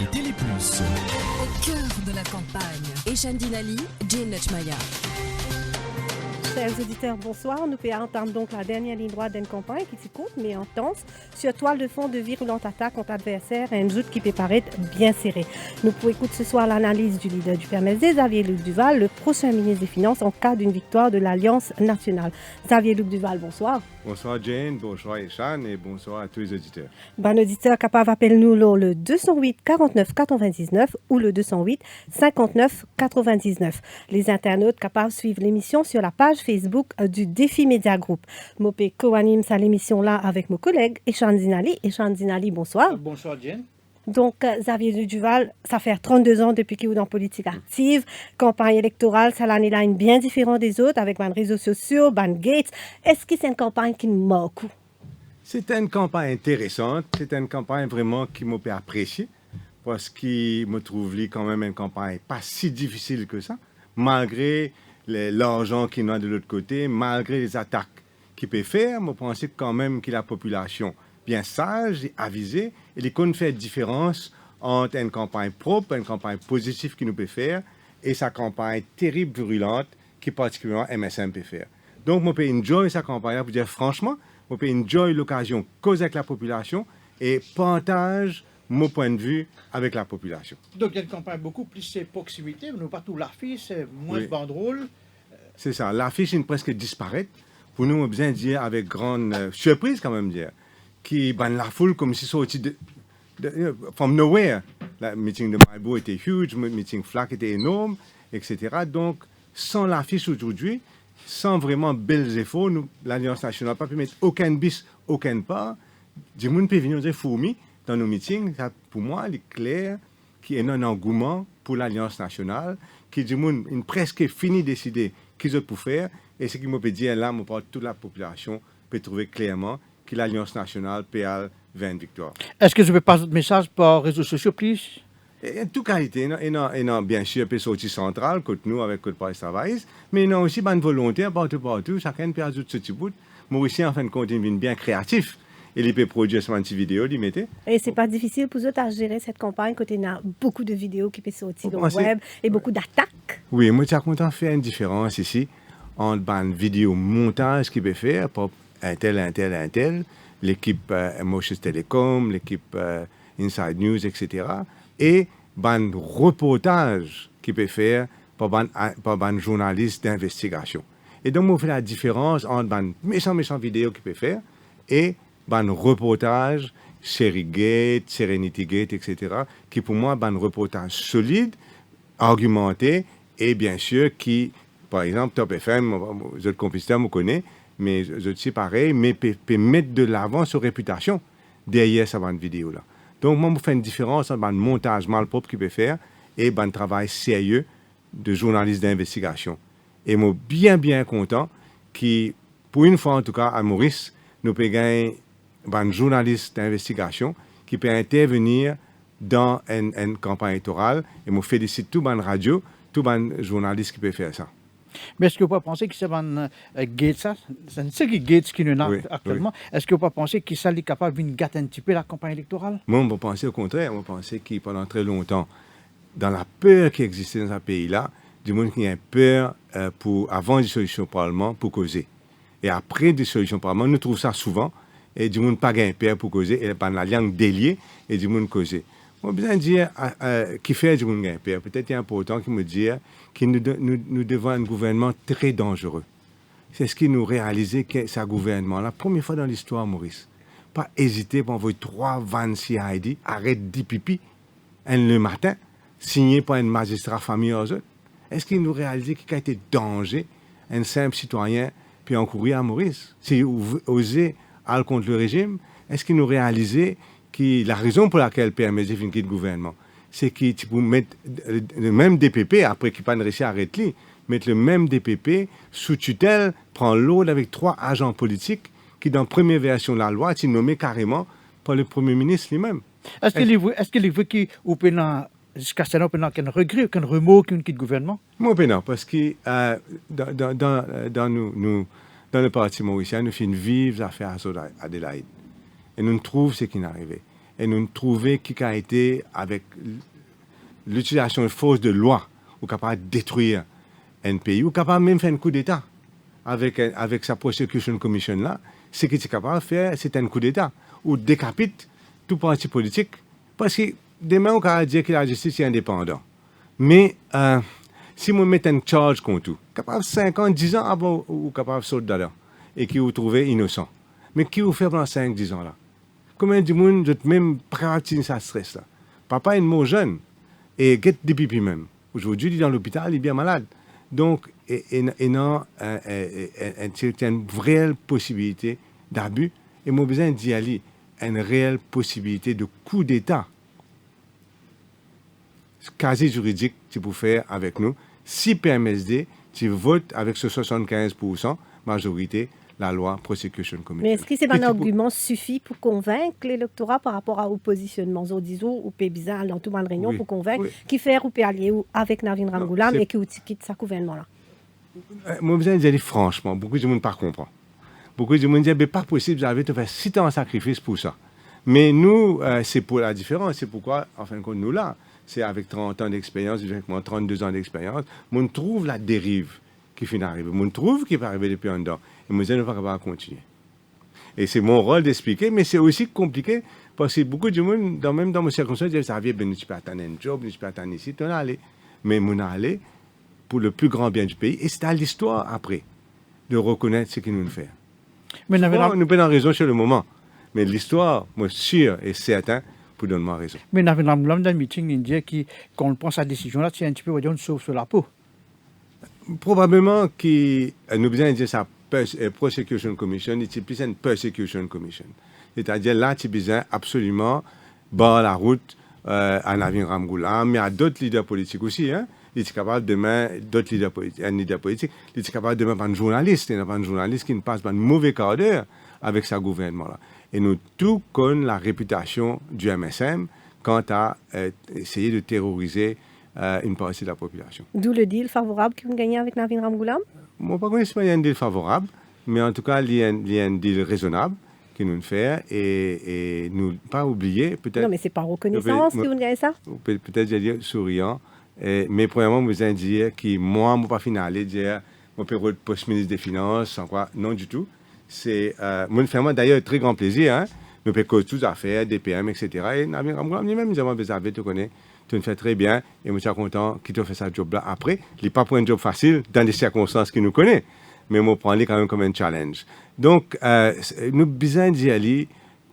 et Télé+. Au cœur de la campagne, Eshan Dinali, Jane Netchmaya. Chers auditeurs, bonsoir. Nous pouvons entendre donc la dernière ligne droite d'une campagne qui s'y compte, mais intense, sur toile de fond de virulentes attaques contre adversaires et une joute qui peut paraître bien serrée. Nous pouvons écouter ce soir l'analyse du leader du PMSD, Xavier-Luc Duval, le prochain ministre des Finances en cas d'une victoire de l'Alliance nationale. Xavier-Luc Duval, bonsoir. Bonsoir Jane, bonsoir Eshan et bonsoir à tous les auditeurs. Bon auditeur capable, appelle-nous le 208 49 99 ou le 208 59 99. Les internautes capables suivre l'émission sur la page Facebook du Défi Média Group. Mopé co-anime sa l'émission là avec mon collègue Eshan Dinali. Eshan Dinali, bonsoir. Bonsoir Jane. Donc, Xavier Duval, ça fait 32 ans depuis qu'il est dans politique active. Campagne électorale, ça l'année là, une bien différente des autres, avec les réseaux sociaux, Gates. Est-ce que c'est une campagne qui nous marque? C'est une campagne intéressante, c'est une campagne vraiment qui m'a apprécié, parce qu'il me trouve quand même une campagne pas si difficile que ça, malgré l'argent qu'il a de l'autre côté, malgré les attaques qu'il peut faire. Je pense quand même que la population bien sage et avisée, et qu'on fait différence entre une campagne propre, une campagne positive qu'il nous peut faire, et sa campagne terrible, virulente, qui particulièrement MSM peut faire. Donc, je peux enjoy sa campagne, pour dire franchement, je peux enjoy l'occasion de causer avec la population et partage mon point de vue avec la population. Donc, il y a une campagne beaucoup plus proximité, nous partout l'affiche, c'est moins de banderoles. C'est ça, l'affiche est presque disparaître. Pour nous, on a besoin de dire avec grande surprise quand même dire, qui ban la foule comme si sorti de from nowhere. Le meeting de Maïbo était huge, le meeting FLAC était énorme, etc. Donc, sans l'affiche aujourd'hui, sans vraiment belles efforts, l'Alliance nationale n'a pas pu mettre aucun bis, aucun pas. Du monde peut venir dire fourmi dans nos meetings. Ça, pour moi, il est clair qu'il y a un engouement pour l'Alliance nationale, qui du monde presque fini de décider qu'ils ont pour faire. Et ce qui me peut dire là, toute la population peut trouver clairement que l'Alliance nationale peut avoir 20 victoires. Est-ce que je peux passer le message par réseaux sociaux, please? En toute qualité, bien sûr, peut sortir central, côté nous, avec le Paris Travail, mais il y a aussi une volonté partout, chacun peut ajouter ce petit bout. Moi aussi, en fin de compte, il est bien créatif. Il peut produire une petite vidéo, il mettait. Et c'est pas difficile pour eux à gérer cette campagne quand il y a beaucoup de vidéos qui peuvent sortir sur le web et beaucoup d'attaques? Oui, moi, je suis content de faire une différence ici entre une vidéo montage qu'il peut faire pour un tel, l'équipe Emotions Telecom, l'équipe Inside News, etc. Et un reportage qu'il peut faire par un journaliste d'investigation. Et donc, on fait la différence entre une méchant vidéo qu'il peut faire et un reportage, Sherry Serenity Gate, etc., qui pour moi est un reportage solide, argumenté, et bien sûr qui, par exemple, Top FM, les autres compétiteurs me connaissent, mais je sais pareil, mais peut mettre de l'avant sur réputation derrière cette vidéo-là. Donc, moi, je fais une différence entre un montage malpropre qu'il peut faire et un travail sérieux de journaliste d'investigation. Et moi, bien content que, pour une fois en tout cas, à Maurice, nous pouvons gagner un journaliste d'investigation qui peut intervenir dans une campagne électorale. Et je félicite tout le radio, tout le journaliste qui peut faire ça. Mais est-ce que vous ne pensez que c'est un Gates, ça? C'est ce qui Gates qui nous a actuellement. Oui. Est-ce que vous ne pensez qu'il est capable de gâter un petit peu la campagne électorale? Moi, je pense au contraire. Je pense qu'il, pendant très longtemps, dans la peur qui existait dans ce pays-là, du monde qui a peur pour, avant des solutions au Parlement pour causer. Et après des solutions au Parlement, nous trouvons ça souvent, et du monde pas gain peur pour causer, et par la langue déliée, et du monde causer. Moi, j'ai besoin de dire qui fait du monde gain peur. Peut-être important qu'il me dise que nous devons un gouvernement très dangereux. C'est ce qui nous réalisait que ce gouvernement, la première fois dans l'histoire, Maurice, pas hésiter pour envoyer 3 vannes CID, arrête de pipi, le matin, signé par un magistrat famille aux autres. Est-ce qu'il nous réalisait qu'il y a été danger, un simple citoyen, puis encourir à Maurice? S'il osait aller contre le régime, est-ce qu'il nous réalisait que la raison pour laquelle PMSD finit le gouvernement, c'est que tu peux mettre le même DPP, après qu'il n'a pas réussi à arrêter, mettre le même DPP sous tutelle, prendre l'autre avec 3 agents politiques qui, dans la première version de la loi, sont nommés carrément par le Premier ministre lui-même. Est-ce qu'il veut qu'il jusqu'à ce moment, qu'un regret, qu'un remords qu'il quitte le gouvernement? Moi, non, parce que dans le parti mauricien, nous faisons vivre l'affaire Adélaïde. Et nous trouvons ce qui est arrivé. et nous trouver qui a été, avec l'utilisation de force de loi, ou capable de détruire un pays, ou capable même de faire un coup d'État avec sa prosecution commission là, ce qu'il est capable de faire, c'est un coup d'État, ou décapite tout parti politique, parce que demain, on va dire que la justice est indépendante. Mais si on met un charge contre tout, capable 5 ans, 10 ans avant, ou capable de sauter dedans, et qui vous trouvez innocent. Mais qui vous fait pendant 5-10 ans là? Combien de monde, même pas capable de ça stress là? Papa est mort jeune, et get des pipis même. Aujourd'hui, il est dans l'hôpital, il est bien malade. Donc, il y a une réelle possibilité d'abus, et moi, besoin d'y aller, une réelle possibilité de coup d'État quasi juridique tu peux faire avec nous. Si PMSD, tu votes avec ce 75% majorité, la loi Prosecution Commission. Mais est-ce que c'est un argument suffit pour convaincre l'électorat par rapport au positionnement Zodizo ou Pébiza dans toute la réunion pour convaincre qui fait ou aller avec Navin Ramgoolam et qui quitte sa gouvernement-là? Moi, je dire franchement, beaucoup de monde ne comprend pas. Beaucoup de monde disent, mais pas possible, j'avais te faire 6 ans de sacrifice pour ça. Mais nous, c'est pour la différence. C'est pourquoi, en fin de compte, nous là, c'est avec 30 ans d'expérience, avec 32 ans d'expérience, on trouve la dérive qui finit d'arriver. On trouve qu'il va arriver depuis un temps. Et moi, je ne vais pas continuer. Et c'est mon rôle d'expliquer, mais c'est aussi compliqué parce que beaucoup de monde, même dans mes circonstances, disent, ça vient, tu peux attendre un job, tu peux attendre ici, tu es allé. Mais on est allé pour le plus grand bien du pays. Et c'est à l'histoire, après, de reconnaître ce qu'il nous fait. Mais nous avons raison sur le moment. Mais l'histoire, moi, sûr et certain, pour donner ma raison. Mais Navin Ramgoolam, dans le meeting, il dit qu'on prend sa décision-là, c'est un petit peu, on dit, sauve sur la peau. Probablement que nous besoin de dire ça, Prosecution Commission, c'est plus une Persecution Commission. C'est-à-dire là, tu as besoin absolument barrer la route à Navin Ramgoolam, mais à d'autres leaders politiques aussi. Hein. Il est capable demain, d'autres leaders politiques, il est capable demain par un journaliste, il n'y a pas un journaliste qui ne passe pas un mauvais quart d'heure avec sa gouvernement-là. Et nous, tout connaissons la réputation du MSM quant à essayer de terroriser une partie de la population. D'où le deal favorable que vous gagnez avec Navin Ramgoolam? Moi, je ne sais pas qu'il y a un deal favorable, mais en tout cas, il y a un deal raisonnable que nous faisons et nous ne pas oublier, peut-être... Non, mais c'est par reconnaissance que vous gagnez ça? Peut-être, je vais dire, souriant. Mais premièrement, je vais dire que moi, je ne vais pas finaler, dire mon période de post-ministre des Finances, sans quoi, non du tout. C'est, moi, vraiment, d'ailleurs, très grand plaisir, hein. Nous payons toutes les affaires, DPM, etc. Et Navin Ramgoolam, lui-même, nous avons besoin de te connaître. Tu le fais très bien et je suis content qu'il te fait ce job-là après. Il n'est pas pour un job facile dans des circonstances qu'il nous connaît, mais on prend quand même comme un challenge. Donc, nous avons besoin d'y aller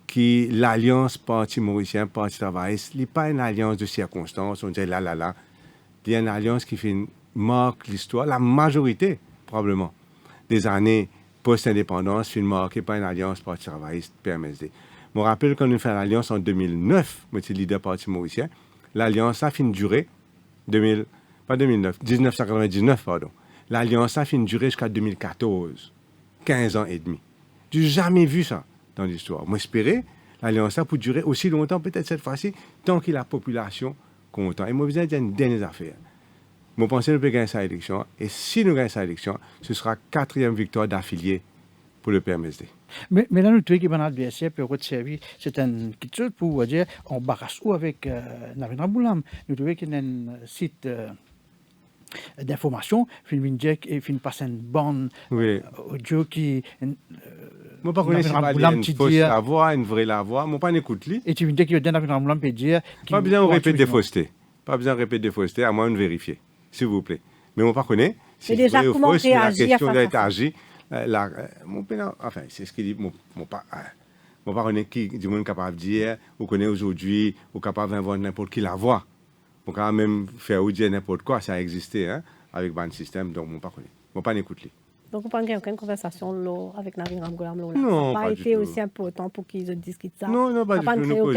que l'alliance Parti mauricien, Parti travailliste, n'est pas une alliance de circonstances, on dit là. Il y a une alliance qui marque l'histoire, la majorité, probablement, des années post-indépendance, fait marquée par une alliance Parti travailliste, PMSD. Je me rappelle quand nous avons fait l'alliance en 2009, moi j'étais leader Parti mauricien. L'alliance a fait une durée, 1999, pardon. L'alliance a fait une durée jusqu'à 2014, 15 ans et demi. Je n'ai jamais vu ça dans l'histoire. Moi, j'espérais l'alliance a pour durer aussi longtemps, peut-être cette fois-ci, tant que la population content. Et moi, je dire une dernière affaire. Je pense que nous pouvons gagner cette élection. Et si nous gagnons cette élection, ce sera 4e victoire d'affilié pour le PMSD. Mais là, nous trouvons que l'adversaire peut servir. C'est un petit chose pour dire on barrasse où avec Navin Ramgoolam. Nous trouvons qu'il y a un site d'information, film Jack et film passe une bande audio qui. Moi, par contre, une fausse la voix, une vraie la voix. Moi, pas n'écoute lui. Et tu me dis que Navin Ramgoolam peut dire. Pas besoin de répéter des faussetés. Pas besoin de répéter des faussetés, à moins de vérifier, s'il vous plaît. Mais moi, pas connaît. C'est déjà comment réagir la question d'être agi. Enfin, c'est ce qu'il dit. Mon parent qui du monde capable de dire, ou connaît aujourd'hui, ou capable d'inventer n'importe qui la voix. On peut quand même faire ou dire n'importe quoi, ça a existé, hein, avec ban système, donc mon parent connaît. Mon parent n'écoute lui. Donc, vous n'avez aucune conversation avec Navin Ramgoolam? Non, ça n'a pas été aussi important pour qu'ils discutent ça? Non, pas du tout.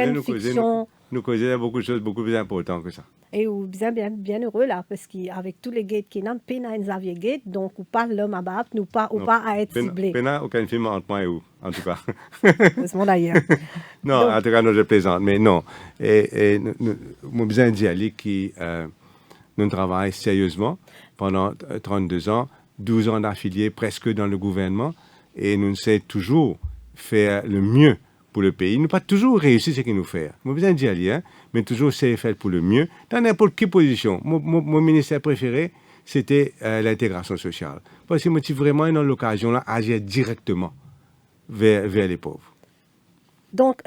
Nous causons beaucoup de choses beaucoup plus importantes que ça. Et vous êtes bien heureux là, parce qu'avec tous les gates qui n'ont pas un Xavier Gate, donc ou pas l'homme à battre, ou pas à être ciblé. Pena, aucun film entre moi et vous, en tout cas. C'est mon d'ailleurs. Non, donc, en tout cas, non, je plaisante, mais non. Et nous besoin d'y aller qui nous travaillons sérieusement pendant 32 ans, 12 ans d'affiliés presque dans le gouvernement, et nous essayons toujours faire le mieux pour le pays. Nous pas toujours réussi ce qu'il nous fait. Moi, besoin de dire, hein, mais toujours c'est fait pour le mieux. Dans n'importe quelle position. Mon ministère préféré, c'était l'intégration sociale. Parce que moi, j'ai vraiment dans l'occasion là agir directement vers les pauvres. Donc,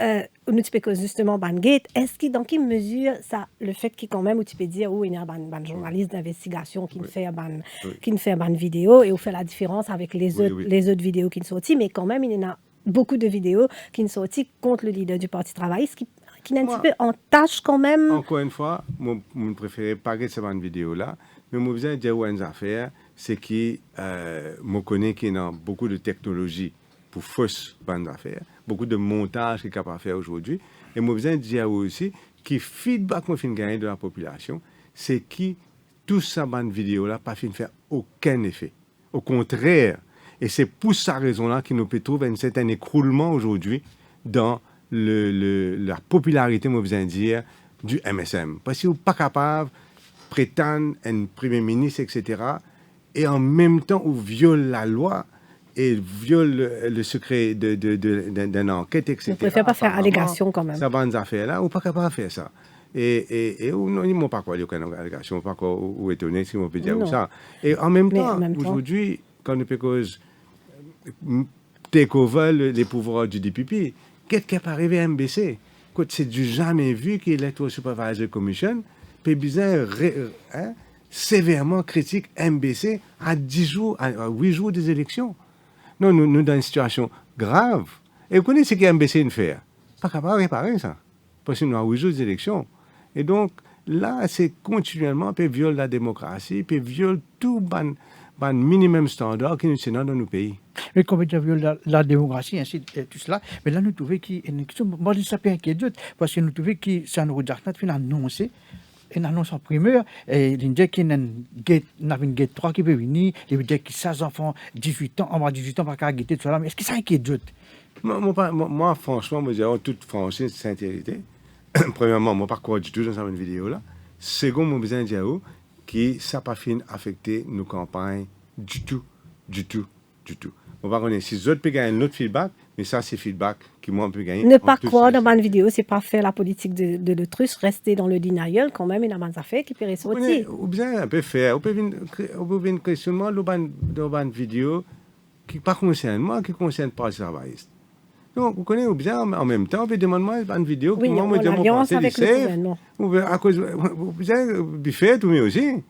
nous tu peux justement Bangate, est-ce que dans quelle mesure ça, le fait qu'il quand même où tu peux dire il y a un journaliste d'investigation qui fait une vidéo et on fait la différence avec les autres vidéos qui sont sorties, mais quand même il y en a beaucoup de vidéos qui sont sorties contre le leader du Parti travailliste qui est un petit peu en tâche quand même. Encore une fois, moi je préfère pas que cette vidéo là, mais moi besoin de dire une affaire, c'est que moi connais qu'il y a beaucoup de technologies pour fausses bandes d'affaires, beaucoup de montages qu'il est capable de faire aujourd'hui. Et moi, besoin de dire aussi que le feedback qu'on fait gagner de la population, c'est que tout ça, bande vidéo là, pas fait faire aucun effet. Au contraire. Et c'est pour cette raison-là qu'il nous peut trouver un certain écroulement aujourd'hui dans la popularité, moi, besoin de dire, du MSM. Parce que vous n'êtes pas capable de prétendre un premier ministre, etc., et en même temps, vous violez la loi et viole le secret d'une enquête, etc. Vous ne préférez pas faire allégation quand même. Ça va des affaires-là, on n'est pas capable de faire ça. Et non, ils ne m'ont pas quoi, il n'y a aucune allégation, ils ne m'ont pas quoi, ou étonné, si on peut dire ça. Et en même temps, aujourd'hui, quand on peut cause take over les pouvoirs du DPP, qu'est-ce qui est arrivé à MBC? C'est du jamais vu que l'Electoral Supervisory Commission peut bien sévèrement critique MBC à 10 jours, à 8 jours des élections. Non, nous sommes dans une situation grave. Et vous connaissez ce qu'MBC ne fait. Pas capable de réparer ça. Parce que nous avons 8 jours d'élection. Et donc, là, c'est continuellement, puis viole la démocratie, puis viole tout le minimum standard qui nous tient dans nos pays. Mais comme tu as vu la démocratie, ainsi tout cela, mais là, nous trouvons qu'il y a une question, moi, je ne sais pas inquiétude, parce que nous trouvons que c'est un redactat qui a annoncé, une annonce en primeur, et il dit qu'il y a une gate 3 qui peut venir, il veut dire que 16 enfants, 18 ans, en bas 18 ans, par cas guetter tout ça, mais est-ce que ça inquiète? Moi, franchement, je dis en toute franchise, sincérité, premièrement, moi, pas croire du tout dans cette vidéo-là. Second, moi, besoin de dire que ça n'a pas fini affecter nos campagnes du tout. On va connaître si les autres peuvent gagner notre feedback, mais ça, c'est feedback qui moi, on peut gagner. Ne pas croire dans une vidéo, c'est pas faire la politique de l'autruche, rester dans le denial quand même, il y a des affaires qui peuvent ressortir. Ou bien, on peut faire, on peut venir un questionnement dans une vidéo qui ne concerne moi, qui ne concerne pas le travailliste. Donc, vous connaissez, ou bien, en même temps, on peut demander une vidéo qui moi, me dit, mon pensée, avec le gouvernement. Ou bien, à cause, vous pouvez faire tout mieux aussi.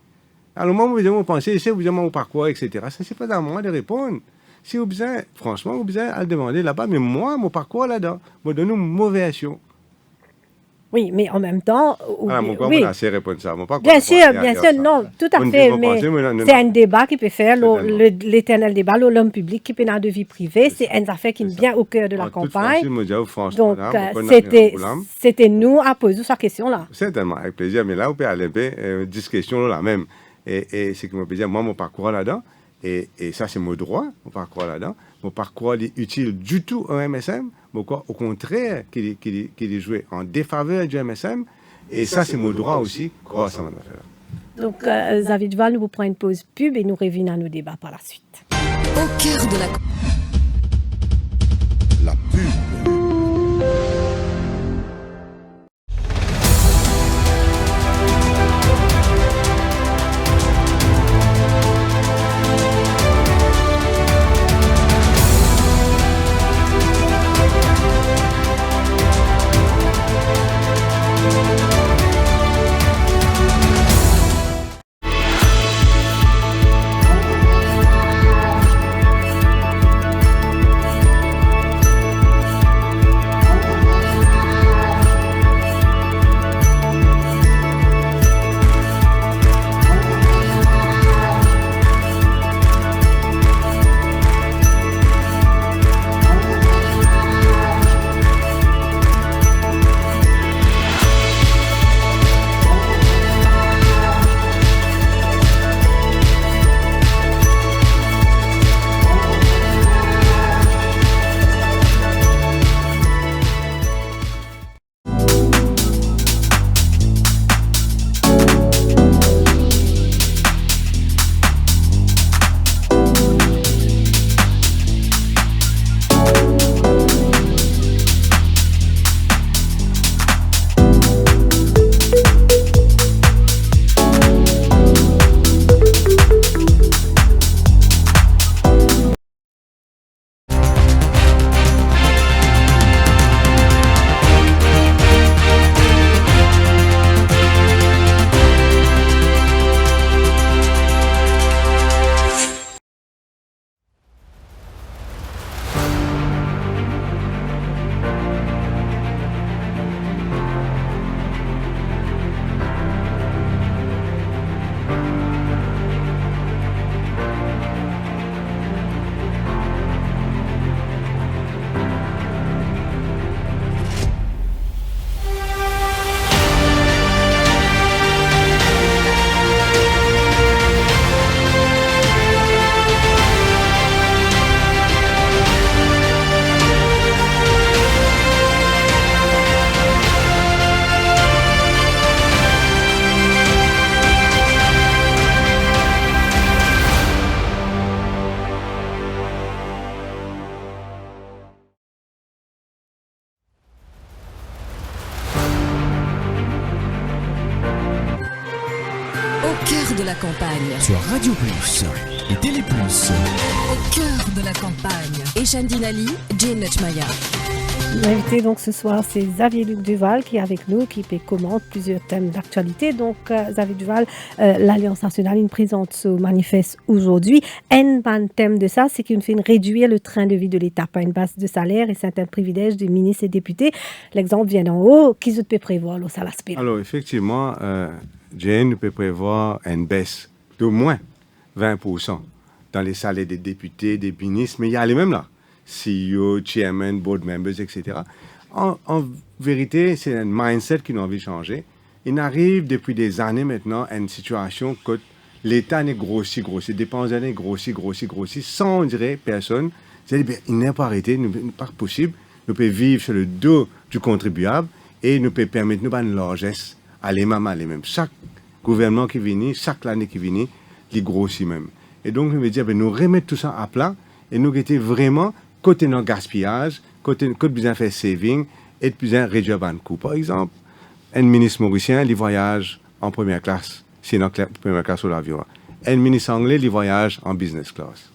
Alors, moi, vous dites, mon pensée, vous dites, mon parcours, etc. Ça, c'est pas à moi de répondre. Si vous avez, franchement, vous avez à le demander là-bas, mais moi, mon parcours là-dedans, me donne une mauvaise action. Oui, mais en même temps... Mon corps m'a assez répondu ça. Bien sûr, non, tout à fait, mais c'est un débat qui peut faire, l'éternel débat, l'homme public qui peut avoir de vie privée, c'est une affaire qui est bien au cœur de la campagne. Donc, c'était nous à poser cette question-là. Certainement, avec plaisir, mais là, on peut aller une discussion là même. Et c'est que moi, moi, mon parcours là-dedans, et ça, c'est mon droit, mon parcours là-dedans. Mon parcours est utile du tout au MSM. Au contraire, qu'il est joué en défaveur du MSM. Et ça, c'est mon droit aussi. Ça m'a fait. Donc, Xavier Duval, nous vous prenons une pause pub et nous revenons à nos débats par la suite. Au cœur de la pub. cœur de la campagne. Sur Radio Plus et Télé Plus. Au cœur de la campagne. Eshandine Ali, Jane Nutmaya. L'invité donc ce soir, c'est Xavier Luc Duval qui est avec nous, qui commente plusieurs thèmes d'actualité. Donc Xavier Duval, l'Alliance nationale, il présente ce manifeste aujourd'hui. Un thème de ça, c'est qu'il fait réduire le train de vie de l'État par une base de salaire et certains privilèges des ministres et députés. L'exemple vient d'en haut. Qui peut prévoir là, ça l'aspect? Alors effectivement, Jane peut prévoir une baisse d'au moins 20% dans les salaires des députés, des ministres, mais il y a les mêmes là. CEO, chairman, board members, etc. En vérité, c'est un mindset qui nous a envie de changer. Il arrive depuis des années maintenant à une situation que l'État n'est grossi, les dépenses n'est grossi, sans, on dirait, personne. C'est-à-dire, il n'est pas arrêté, il n'est pas possible. Nous pouvons vivre sur le dos du contribuable et nous pouvons permettre nous une largesse à les mêmes. Chaque gouvernement qui vient, chaque année qui vient, il grossit même. Et donc, je veux dire, nous remettre tout ça à plat et nous étions vraiment côté notre gaspillage, côté besoin faire saving et besoin réduire le coût. Par exemple, un ministre mauricien, il voyage en première classe, c'est dans la première classe sur l'avion. Un ministre anglais, il voyage en business class.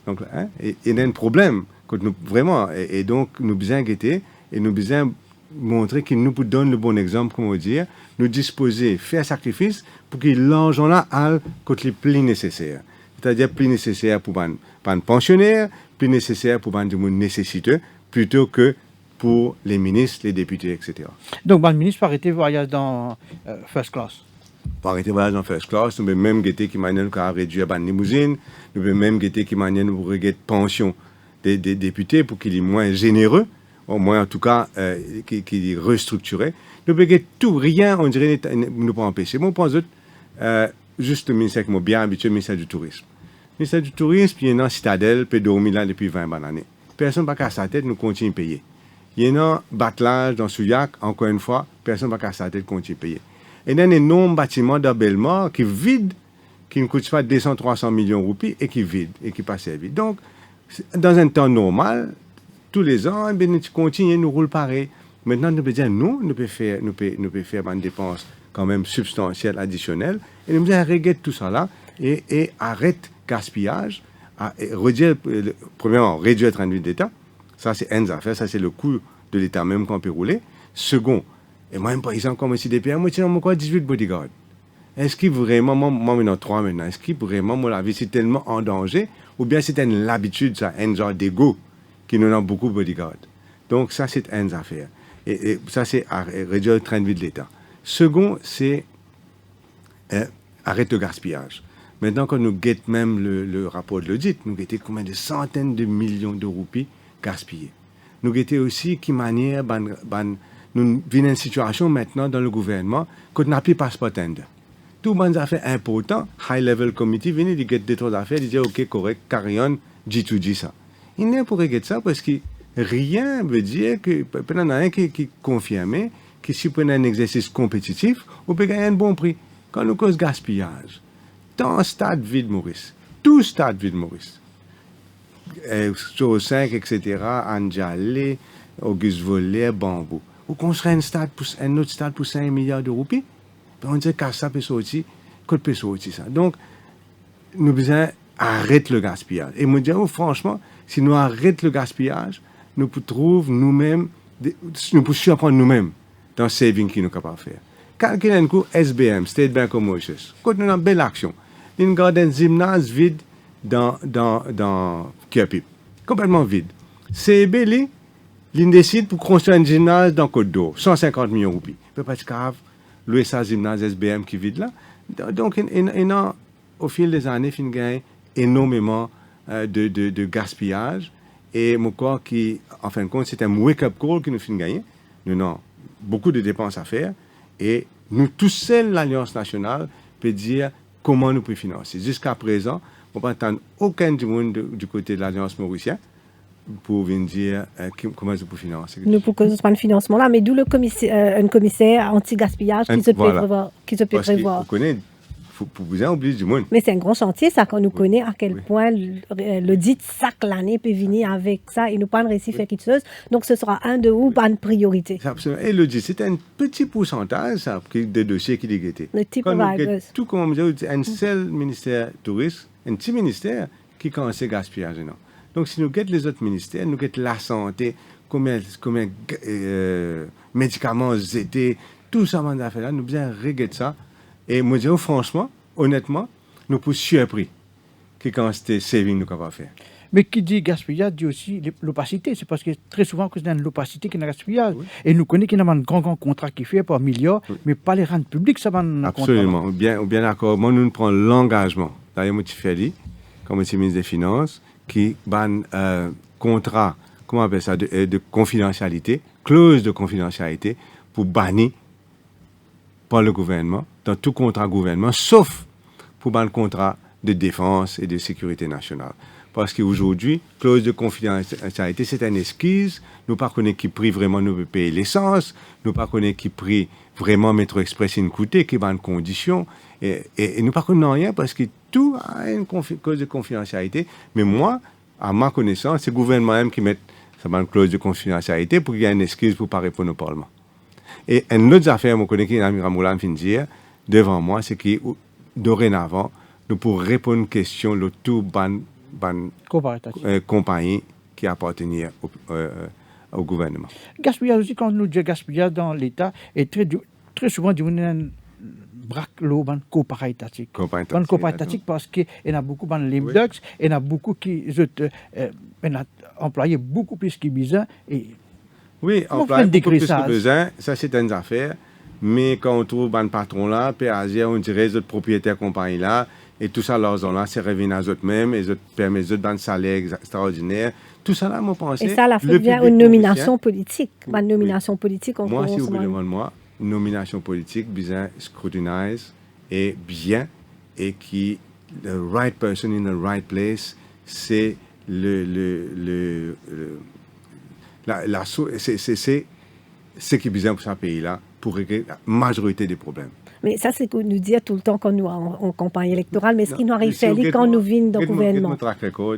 Donc, il y a un problème que nous, vraiment, et donc nous besoin guetter et nous besoin montrer qu'il nous donne le bon exemple, comment dire, nous disposer, faire sacrifice pour que l'argent-là aille côté le plus nécessaire. C'est-à-dire plus nécessaire pour un pensionnaire, plus nécessaire pour des gens nécessiteux, plutôt que pour les ministres, les députés, etc. Donc, le ministre peut arrêter le voyage dans first class. Pour arrêter le voyage dans first class, nous pouvons même guetter qui manière à réduire la limousine, nous pouvons même guetter qui manière pour réduire la pension des députés pour qu'ils soient moins généreux, au moins en tout cas, qu'ils restructurés. Nous pouvons guetter tout, rien, on dirait, nous pas empêcher. Moi, je pense juste le ministère qui m'a bien habitué, le ministère du Tourisme. Le ministère du Tourisme, il y a une citadelle, peut dormir là depuis 20 années. Personne n'a pas sa tête, nous continuons à payer. Il y a un battelage dans Souillac, encore une fois, personne n'a pas sa tête, continue à payer. Et il y a un énorme bâtiment de Bellemare qui est vide, qui ne coûte pas 200-300 millions de roupies et qui est vide, et qui passe vide. Donc, dans un temps normal, tous les ans, nous continuons, nous roulons pareil. Maintenant, nous pouvons dire, nous pouvons faire une dépense quand même substantielle, additionnelle, et nous pouvons régler tout ça là, et arrête gaspillage, premièrement, réduire le train de vie de l'État, ça c'est une affaire, ça c'est le coût de l'État même qu'on peut rouler. Second, et moi, par exemple, comme ici des pays, moi, je suis 18 bodyguards. Est-ce qu'il vraiment, moi, maintenant 3 maintenant, est-ce qu'il vraiment, moi, la vie, c'est tellement en danger, ou bien c'est une habitude, ça, un genre d'ego, qui nous a beaucoup de bodyguards. Donc, ça, c'est une affaire. Et ça, c'est réduire le train de vie de l'État. Second, c'est arrêter le gaspillage. Maintenant, quand nous guettons même le rapport de l'audit, nous guettons combien de centaines de millions de roupies gaspillées. Nous guettons aussi qui manière, nous vivons une situation maintenant dans le gouvernement qu'on n'a plus passeport tender. Tout les affaires importantes, high-level committee, viennent, ils guettent des trois affaires, ils disent OK, correct, carry on, G2G ça. Il n'est pas pour guetter ça parce que rien veut dire que, peut-être il y en a un qui confirme que si on a un exercice compétitif, on peut gagner un bon prix. Quand nous cause gaspillage, dans le stade vide Maurice, tout stade vide Maurice, Sur 5, etc., Anjale, Auguste Voller, Bambou. Ou construire un autre stade pour 5 milliards de roupies, on dit que ça peut sortir, que peut sortir ça. Donc, nous devons arrêter le gaspillage. Et me dire, franchement, si nous arrêtons le gaspillage, nous pouvons trouver nous-mêmes, nous pouvons surprendre nous-mêmes dans le saving qu'il nous capable de faire. Quand il y a un coup, SBM, State Bank of Mauritius, quand nous avons une belle action, il y a un gymnase vide dans Kierpip, complètement vide. CEB, il décide pour construire un gymnase dans Côte d'Or, 150 millions de roupies. Il ne peut pas être grave, louer ça gymnase SBM qui est vide là. Donc, au fil des années, il y a énormément de gaspillage. Et je crois qu'en fin de compte, c'est un wake-up call que nous finissons gagner. Nous avons beaucoup de dépenses à faire. Et nous, tous seuls, l'Alliance nationale, peut dire comment nous pouvons financer. Jusqu'à présent, on ne peut attendre aucun du monde du côté de l'Alliance mauricienne pour venir dire comment nous pouvons financer. Nous pouvons causer pas de financement là, mais d'où un commissaire anti-gaspillage qui se peut prévoir. Vous connaissez, pour vous oublier du monde. Mais c'est un grand chantier, ça, qu'on nous connaît à quel Oui. point le dit sac l'année peut venir avec ça et nous pas réussir faire quelque chose. Donc, ce sera un de ou pas une priorité. C'est absolument. Et le dit, c'est un petit pourcentage ça, de dossiers qui est guetté. Le type Quand nous of guette tout comme je dis, un seul ministère touriste, un petit ministère qui commence à gaspiller. Non? Donc, si nous guettons les autres ministères, nous guettons la santé, combien médicaments étaient, tout ça, on a fait là, nous bien regarder ça. Et moi, je dis, franchement, honnêtement, nous pouvons surpris que quand c'était saving, nous pouvons faire. Mais qui dit gaspillage dit aussi l'opacité. C'est parce que très souvent, à cause de l'opacité qu'il y a gaspillage. Et nous connaissons qu'il y a un grand contrat qui fait par milliards, mais pas les rentes publiques, ça va un Absolument, bien d'accord. Moi, nous prenons l'engagement. D'ailleurs, moi, je fais comme ministre des Finances, qui ban contrat, comment on appelle ça, de confidentialité, clause de confidentialité, pour bannir par le gouvernement, dans tout contrat gouvernement, sauf pour ban le contrat de défense et de sécurité nationale. Parce qu'aujourd'hui, clause de confidentialité, c'est une esquisse. Nous ne connaissons pas qui prix vraiment nous payer l'essence. Nous ne connaissons pas qui prix vraiment Métro Express une coûté, qui va une condition. Et nous ne connaissons rien parce que tout a une clause de confidentialité. Mais moi, à ma connaissance, c'est le gouvernement même qui met une clause de confidentialité pour qu'il y ait une excuse pour ne pas répondre au Parlement. Et une autre affaire, je connais que Amira Moulan vient de dire devant moi, c'est que dorénavant, nous pourrons répondre aux questions de tout compagnie qui appartenait au gouvernement. Gaspillage aussi, quand nous disons gaspillage dans l'État, est très souvent devenu braque l'eau coopérative. Coopérative parce qu'il y en a beaucoup dans les Ducks, il y en a beaucoup qui ont employé beaucoup plus qu'ils besoin. Oui, employé beaucoup plus que besoin, ça c'est une affaire. Mais quand on trouve un patron là, on dirait les autres propriétaires compagnie là, et tout ça, leur zone là, c'est revenu à eux-mêmes, et permet eux d'un salaire extraordinaire. Tout ça là, moi, pense. Et ça, la fait bien une nomination politique. Une nomination politique, moi, si vous me demandez moi, une nomination politique, bien scrutinise et bien, et qui, the right person in the right place, c'est c'est qui est besoin pour ce pays-là, pour régler la majorité des problèmes. Mais ça, c'est ce qu'on nous dit tout le temps quand nous en campagne électorale, mais ce qui nous arrive à faire quand nous venons dans le gouvernement. Notre track record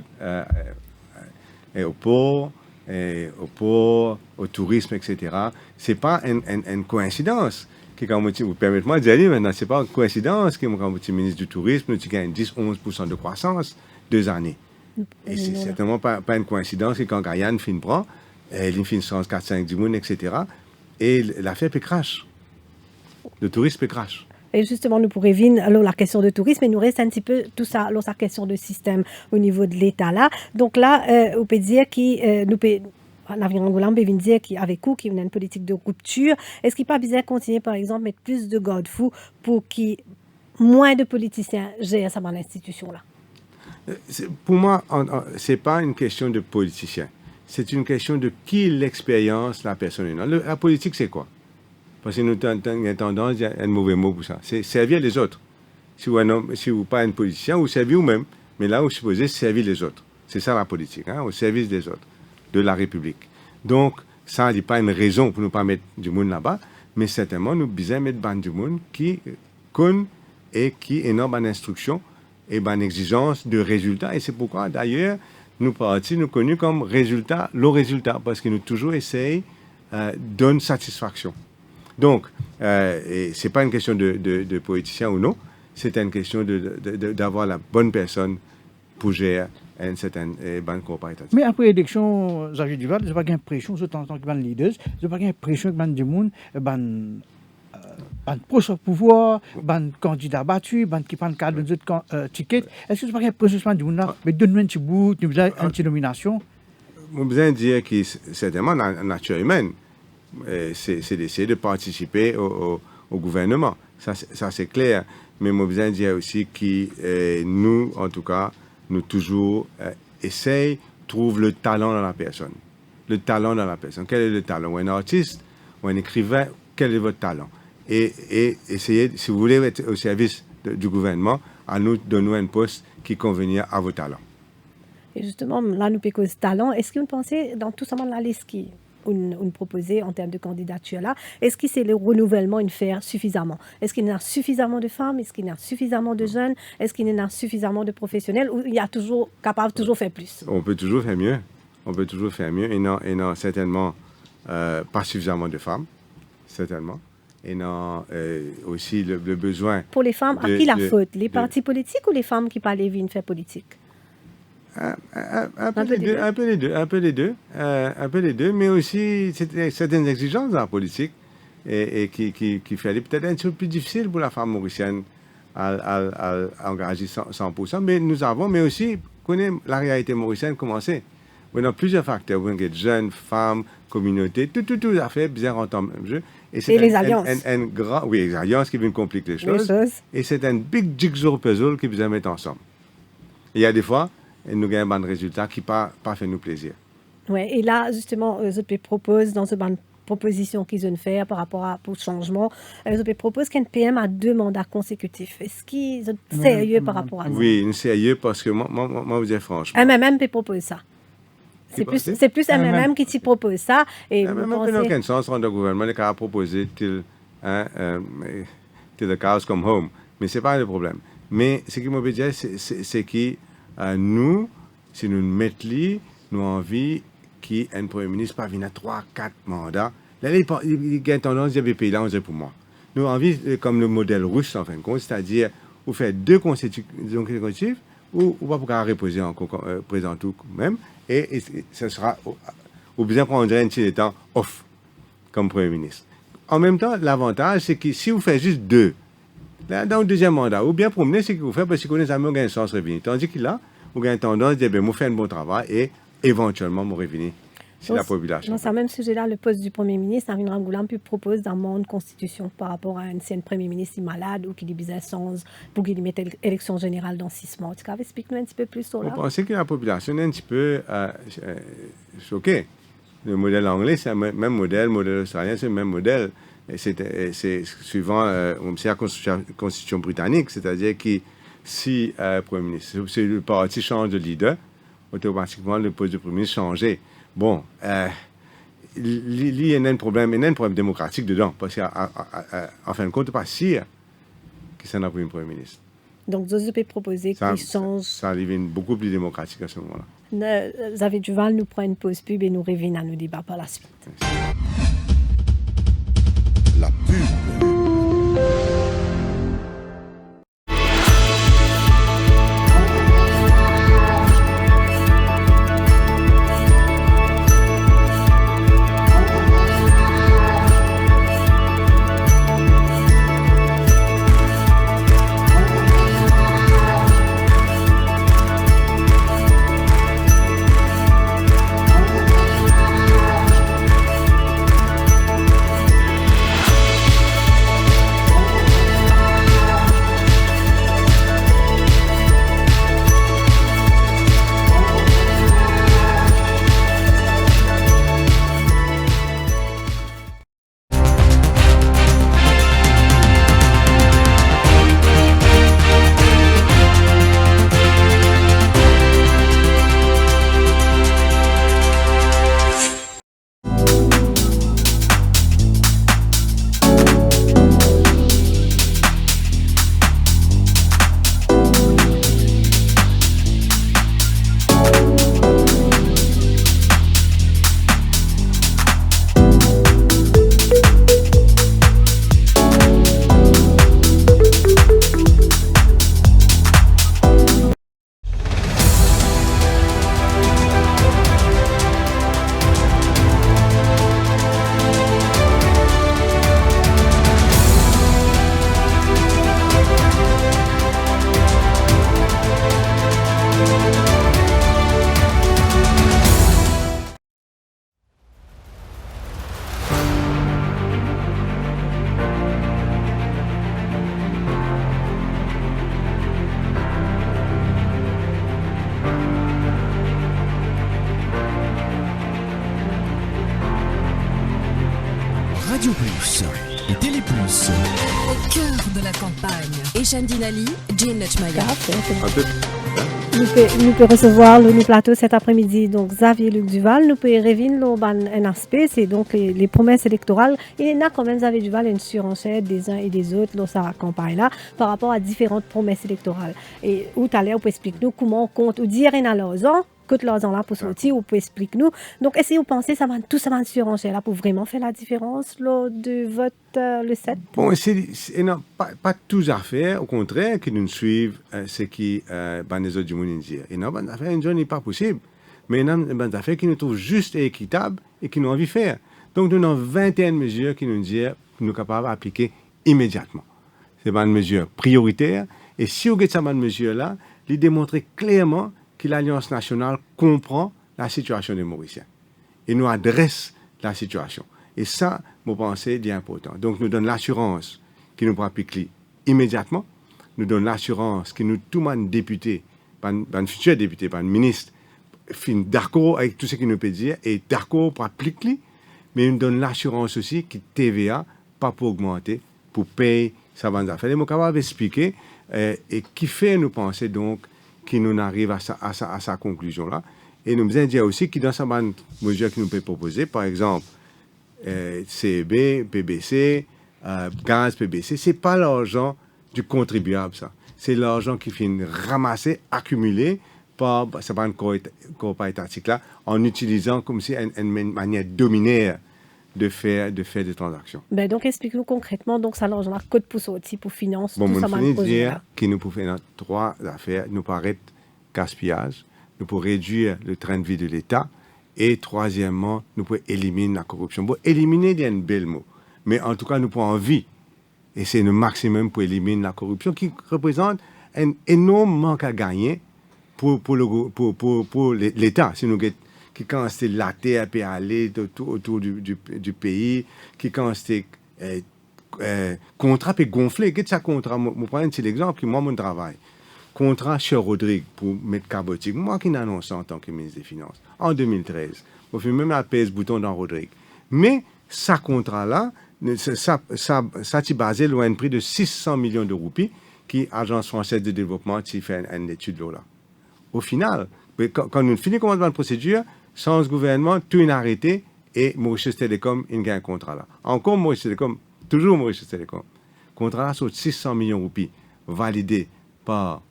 au port, au tourisme, etc. Ce n'est pas une coïncidence. Vous permettez-moi de dire maintenant, ce n'est pas une coïncidence que quand vous êtes ministre du Tourisme, nous avons 10-11% de croissance 2 années. Et ce n'est certainement pas une coïncidence que quand Guyane fin prend, il fin 4-5 du monde, etc. Et l'affaire peut crash. Le tourisme peut crash. Et justement, nous pourrions venir alors la question de tourisme, et nous reste un petit peu tout ça, alors sa question de système au niveau de l'État là. Donc là, on peut dire l'environnement peut dire qu'avec vous, qu'il y a une politique de rupture. Est-ce qu'il n'est pas besoin de continuer, par exemple, mettre plus de garde-fous pour qu'il moins de politiciens gèrent cette institution-là? Pour moi, ce n'est pas une question de politicien. C'est une question de qui l'expérience la personne. La politique, c'est quoi? Parce que nous avons tendance, il y a un mauvais mot pour ça. C'est servir les autres. Si vous n'êtes pas un politicien, vous servez vous-même. Mais là, vous supposez servir les autres. C'est ça la politique, au service des autres, de la République. Donc, ça n'est pas une raison pour ne pas mettre du monde là-bas, mais certainement, nous devons mettre du monde qui connaît et qui est dans l'instruction et une exigence de résultats. Et c'est pourquoi, d'ailleurs, nous connus comme le résultat, parce que nous toujours essayons de donner satisfaction. Donc, ce n'est pas une question de politicien ou non, c'est une question d'avoir la bonne personne pour gérer une certaine banque coopérative. Mais après l'élection, Xavier Duval, je n'ai pas l'impression, en tant que leader, je n'ai pas l'impression que du monde, proche au pouvoir, candidat battu, qui prend le cadre de ticket. Est-ce que je n'ai pas l'impression du monde, mais donne-nous un petit bout, nous avons une petite nomination? Je besoin de dire que certainement, la nature humaine, c'est d'essayer de participer au gouvernement. Ça c'est clair. Mais je besoin de dire aussi que nous, en tout cas, nous toujours essayons de trouver le talent dans la personne. Le talent dans la personne. Quel est le talent? Ou un artiste, ou un écrivain, quel est votre talent? Et essayez, si vous voulez être au service du gouvernement, à nous donner un poste qui convient à vos talents. Et justement, là, nous pécons ce talent. Est-ce que vous pensez dans tout ça, la liste qui proposé en termes de candidature là. Est-ce que c'est le renouvellement une faire suffisamment? Est-ce qu'il y en a suffisamment de femmes? Est-ce qu'il y en a suffisamment de jeunes? Est-ce qu'il y en a suffisamment de professionnels? Ou il y a toujours capable de toujours faire plus? On peut toujours faire mieux. On peut toujours faire mieux. Et non certainement pas suffisamment de femmes, certainement. Et non aussi le besoin. Pour les femmes, à qui la faute? Les partis politiques ou les femmes qui parlent viennent faire politique? Un peu les deux, mais aussi certaines exigences dans la politique et qui fait aller peut-être un petit peu plus difficile pour la femme mauricienne à engager 100%. Mais aussi, connaît la réalité mauricienne commencer. On a plusieurs facteurs. On a jeunes, femmes, communautés, tout à fait bien rentré dans le même jeu. Et les alliances. Oui, les alliances qui viennent compliquer les choses. Et c'est un big jigsaw puzzle qui vient mettre ensemble. Et il y a des fois, nous gagnons un bon résultat qui pas fait nous plaisir. Oui, et là, justement, ZP propose dans ce ban proposition qu'ils ont fait par rapport à pour changement, ZP propose qu'un PM a 2 mandats consécutifs. Est-ce qu'ils sont sérieux par rapport à ça? Oui, sérieux parce que moi vous dis franchement. MMM peut proposer ça. C'est plus MMM qui t'y propose ça. Et MMM n'a aucun sens dans le gouvernement qui a proposé till the cows come home. Mais ce n'est pas le problème. Mais ce qui m'a dit, c'est que nous, si nous mettons, nous avons envie qu'un Premier ministre pas venir à 3-4 mandats. Là, il y a une tendance à dire pays là, on dit pour moi. Nous avons envie, comme le modèle russe, en fin de compte, c'est-à-dire, vous faites 2 consécutifs, ou pas pour reposer en présent tout même, et ce sera, ou bien qu'on dirait un petit temps off, comme Premier ministre. En même temps, l'avantage, c'est que si vous faites juste 2, là, dans le deuxième mandat, ou bien promener ce que vous faites, parce que vous connaissez un sens revenu. Tandis que là, vous avez une tendance de dire, moi, fais un bon travail, et éventuellement, mon revenu, c'est la population. Dans ce même sujet-là, le poste du Premier ministre, Arine Rangoulam, propose d'amender une constitution par rapport à un Premier ministre malade ou qui lui disait sans pour qu'il mette élection générale dans 6 mois. Tu peux expliquer un petit peu plus sur là? Vous pensez que la population est un petit peu choquée. Le modèle anglais, c'est le même modèle australien, c'est le même modèle. C'est suivant la constitution britannique, c'est-à-dire que si Premier ministre, si le parti change de leader, automatiquement le poste de Premier ministre change. Bon, il y a un problème démocratique dedans, parce qu'en fin de compte, pas sûr que ça n'a pas un Premier ministre. Donc, vous peut proposer qu'il change. Ça devient beaucoup plus démocratique à ce moment-là. Xavier Duval nous prend une pause pub et nous revenons à nos débats par la suite. La pub. Radio Plus et Télé Plus. Au cœur de la campagne. Eshan Dinali, Jane Nachmaya. Un peu. Nous pouvons recevoir le plateau cet après-midi, donc Xavier Luc Duval. Nous pouvons revenir un aspect, c'est donc les promesses électorales. Il y a quand même, Xavier Duval, une surenchère des uns et des autres dans sa campagne-là par rapport à différentes promesses électorales. Et où tu allais, on peut expliquer nous comment on compte, ou dire un à l'argent, que l'argent là pour sortir, ou peut expliquer nous. Donc, est-ce que vous pensez que tout ça va une surenchère là pour vraiment faire la différence lors de vote le 7? Bon, non, pas tous à faire, au contraire, qui nous suivent ce qui les autres du monde disent. Et non, ben affaires, une n'est pas possible. Mais non, ben affaires qui nous trouvent juste et équitable et qui nous ont envie de faire. Donc, nous avons 21 mesures qui nous disent que nous sommes capables d'appliquer immédiatement. C'est une mesure prioritaire. Et si vous avez cette mesure-là, il démontre clairement que l'Alliance nationale comprend la situation des Mauriciens et nous adresse la situation. Et ça, je pense, c'est important. Donc, nous donne l'assurance qui nous applique immédiatement. Nous donne l'assurance que nous, tout le monde député, un futur député, un ministre, fin d'accord avec tout ce qu'il nous peut dire et d'accord pour appliquer. Mais nous donne l'assurance aussi que TVA pas pour augmenter, pour payer sa bande d'affaires. Et je vais expliquer et qui fait nous penser donc qui nous arrive à sa conclusion-là. Et nous allons dire aussi que dans sa bande mesure qui nous peut proposer, par exemple, CEB, PBC, gaz, PBC, ce n'est pas l'argent du contribuable, ça. C'est l'argent qui finit ramassé, accumulé par sa bande corps étatique-là, en utilisant comme si une manière dominaire de faire des transactions. Ben donc, explique-nous concrètement, donc ça l'argent là, code pour sortir, pour financer, bon, tout ça. Bon, je dire que nous pouvons faire trois affaires. Nous paraît gaspillage, nous pouvons réduire le train de vie de l'État et troisièmement, nous pouvons éliminer la corruption. Bon, éliminer, il y a un bel mot, mais en tout cas, nous pouvons envie. Et c'est le maximum pour éliminer la corruption qui représente un énorme manque à gagner pour l'État. Si nous qui quand c'est la terre peut aller autour du pays, qui quand c'est contrat peut gonfler. Qu'est-ce que ça contrat? Je prends un petit exemple, moi, mon travail. Contrat chez Rodrigue pour mettre cabotique. Moi qui l'annonce en tant que ministre des Finances, en 2013. Je fais même la pèse bouton dans Rodrigue. Mais ce contrat-là, ça est basé sur un prix de 600 millions de roupies qui Agence française de développement qui fait une étude là. Au final, quand nous finissons la procédure, sans gouvernement, tout est arrêté et Mauritius Telecom, il a un contrat là. Encore Mauritius Telecom, toujours Mauritius Telecom. Contrat là sur 600 millions de roupies, validé par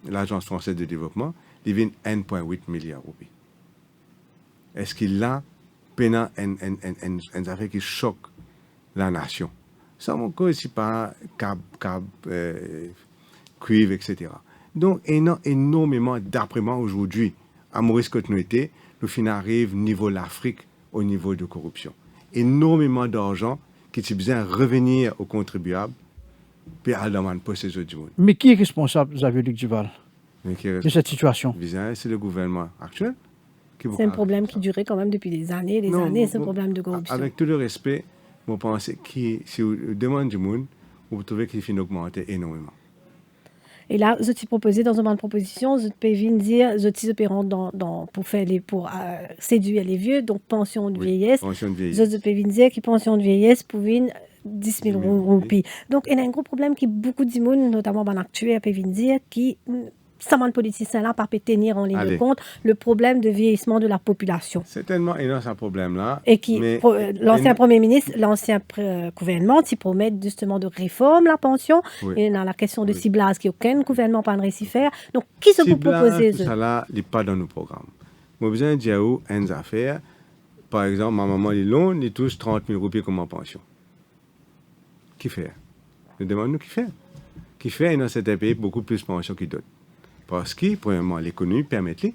l'Agence française de développement, il vient 1,8 milliard de roupies. Est-ce qu'il a pénal une affaire qui choque la nation? Ça, mon cas, c'est pas cuivre, etc. Donc, énormément d'après-moi aujourd'hui, à Maurice Côte-Nouété, nous arrive au niveau de l'Afrique, au niveau de corruption. Énormément d'argent qui est besoin de revenir aux contribuables, puis à la demande pour ces autres monde. Mais qui est responsable, Xavier Luc Duval, de cette situation? C'est le gouvernement actuel. C'est un problème qui durait quand même depuis des années, c'est un problème de corruption. Avec tout le respect, je pense que si vous demandez du monde, vous trouvez qu'il finit d'augmenter énormément. Et là, je t'ai proposé dans une bonne proposition, je peux dire, je t'ai opérant pour séduire les vieux, donc pension de vieillesse. Pension de vieillesse. Je peux dire que pension de vieillesse pour 10 000 roupies. Donc, il y a un gros problème qui beaucoup de monde, notamment dans l'actuel, peut dire, qui de politiciens là, pas tenir en ligne de compte le problème de vieillissement de la population. C'est tellement énorme ce problème-là. Et qui, l'ancien Premier ministre, l'ancien gouvernement, qui promettent justement de réforme la pension. Oui. Et dans la question de ciblage, qui aucun gouvernement n'a réussi à faire. Donc, qui se peut proposer ça là, il n'est pas dans nos programmes. Moi, besoin de dire une affaire. Par exemple, ma maman, il touche 30 000 roupies comme en pension. Qui fait? Nous demandons qui fait. Qui fait dans cet pays beaucoup plus de pension qu'il donne. Parce que, premièrement, l'économie permet-les.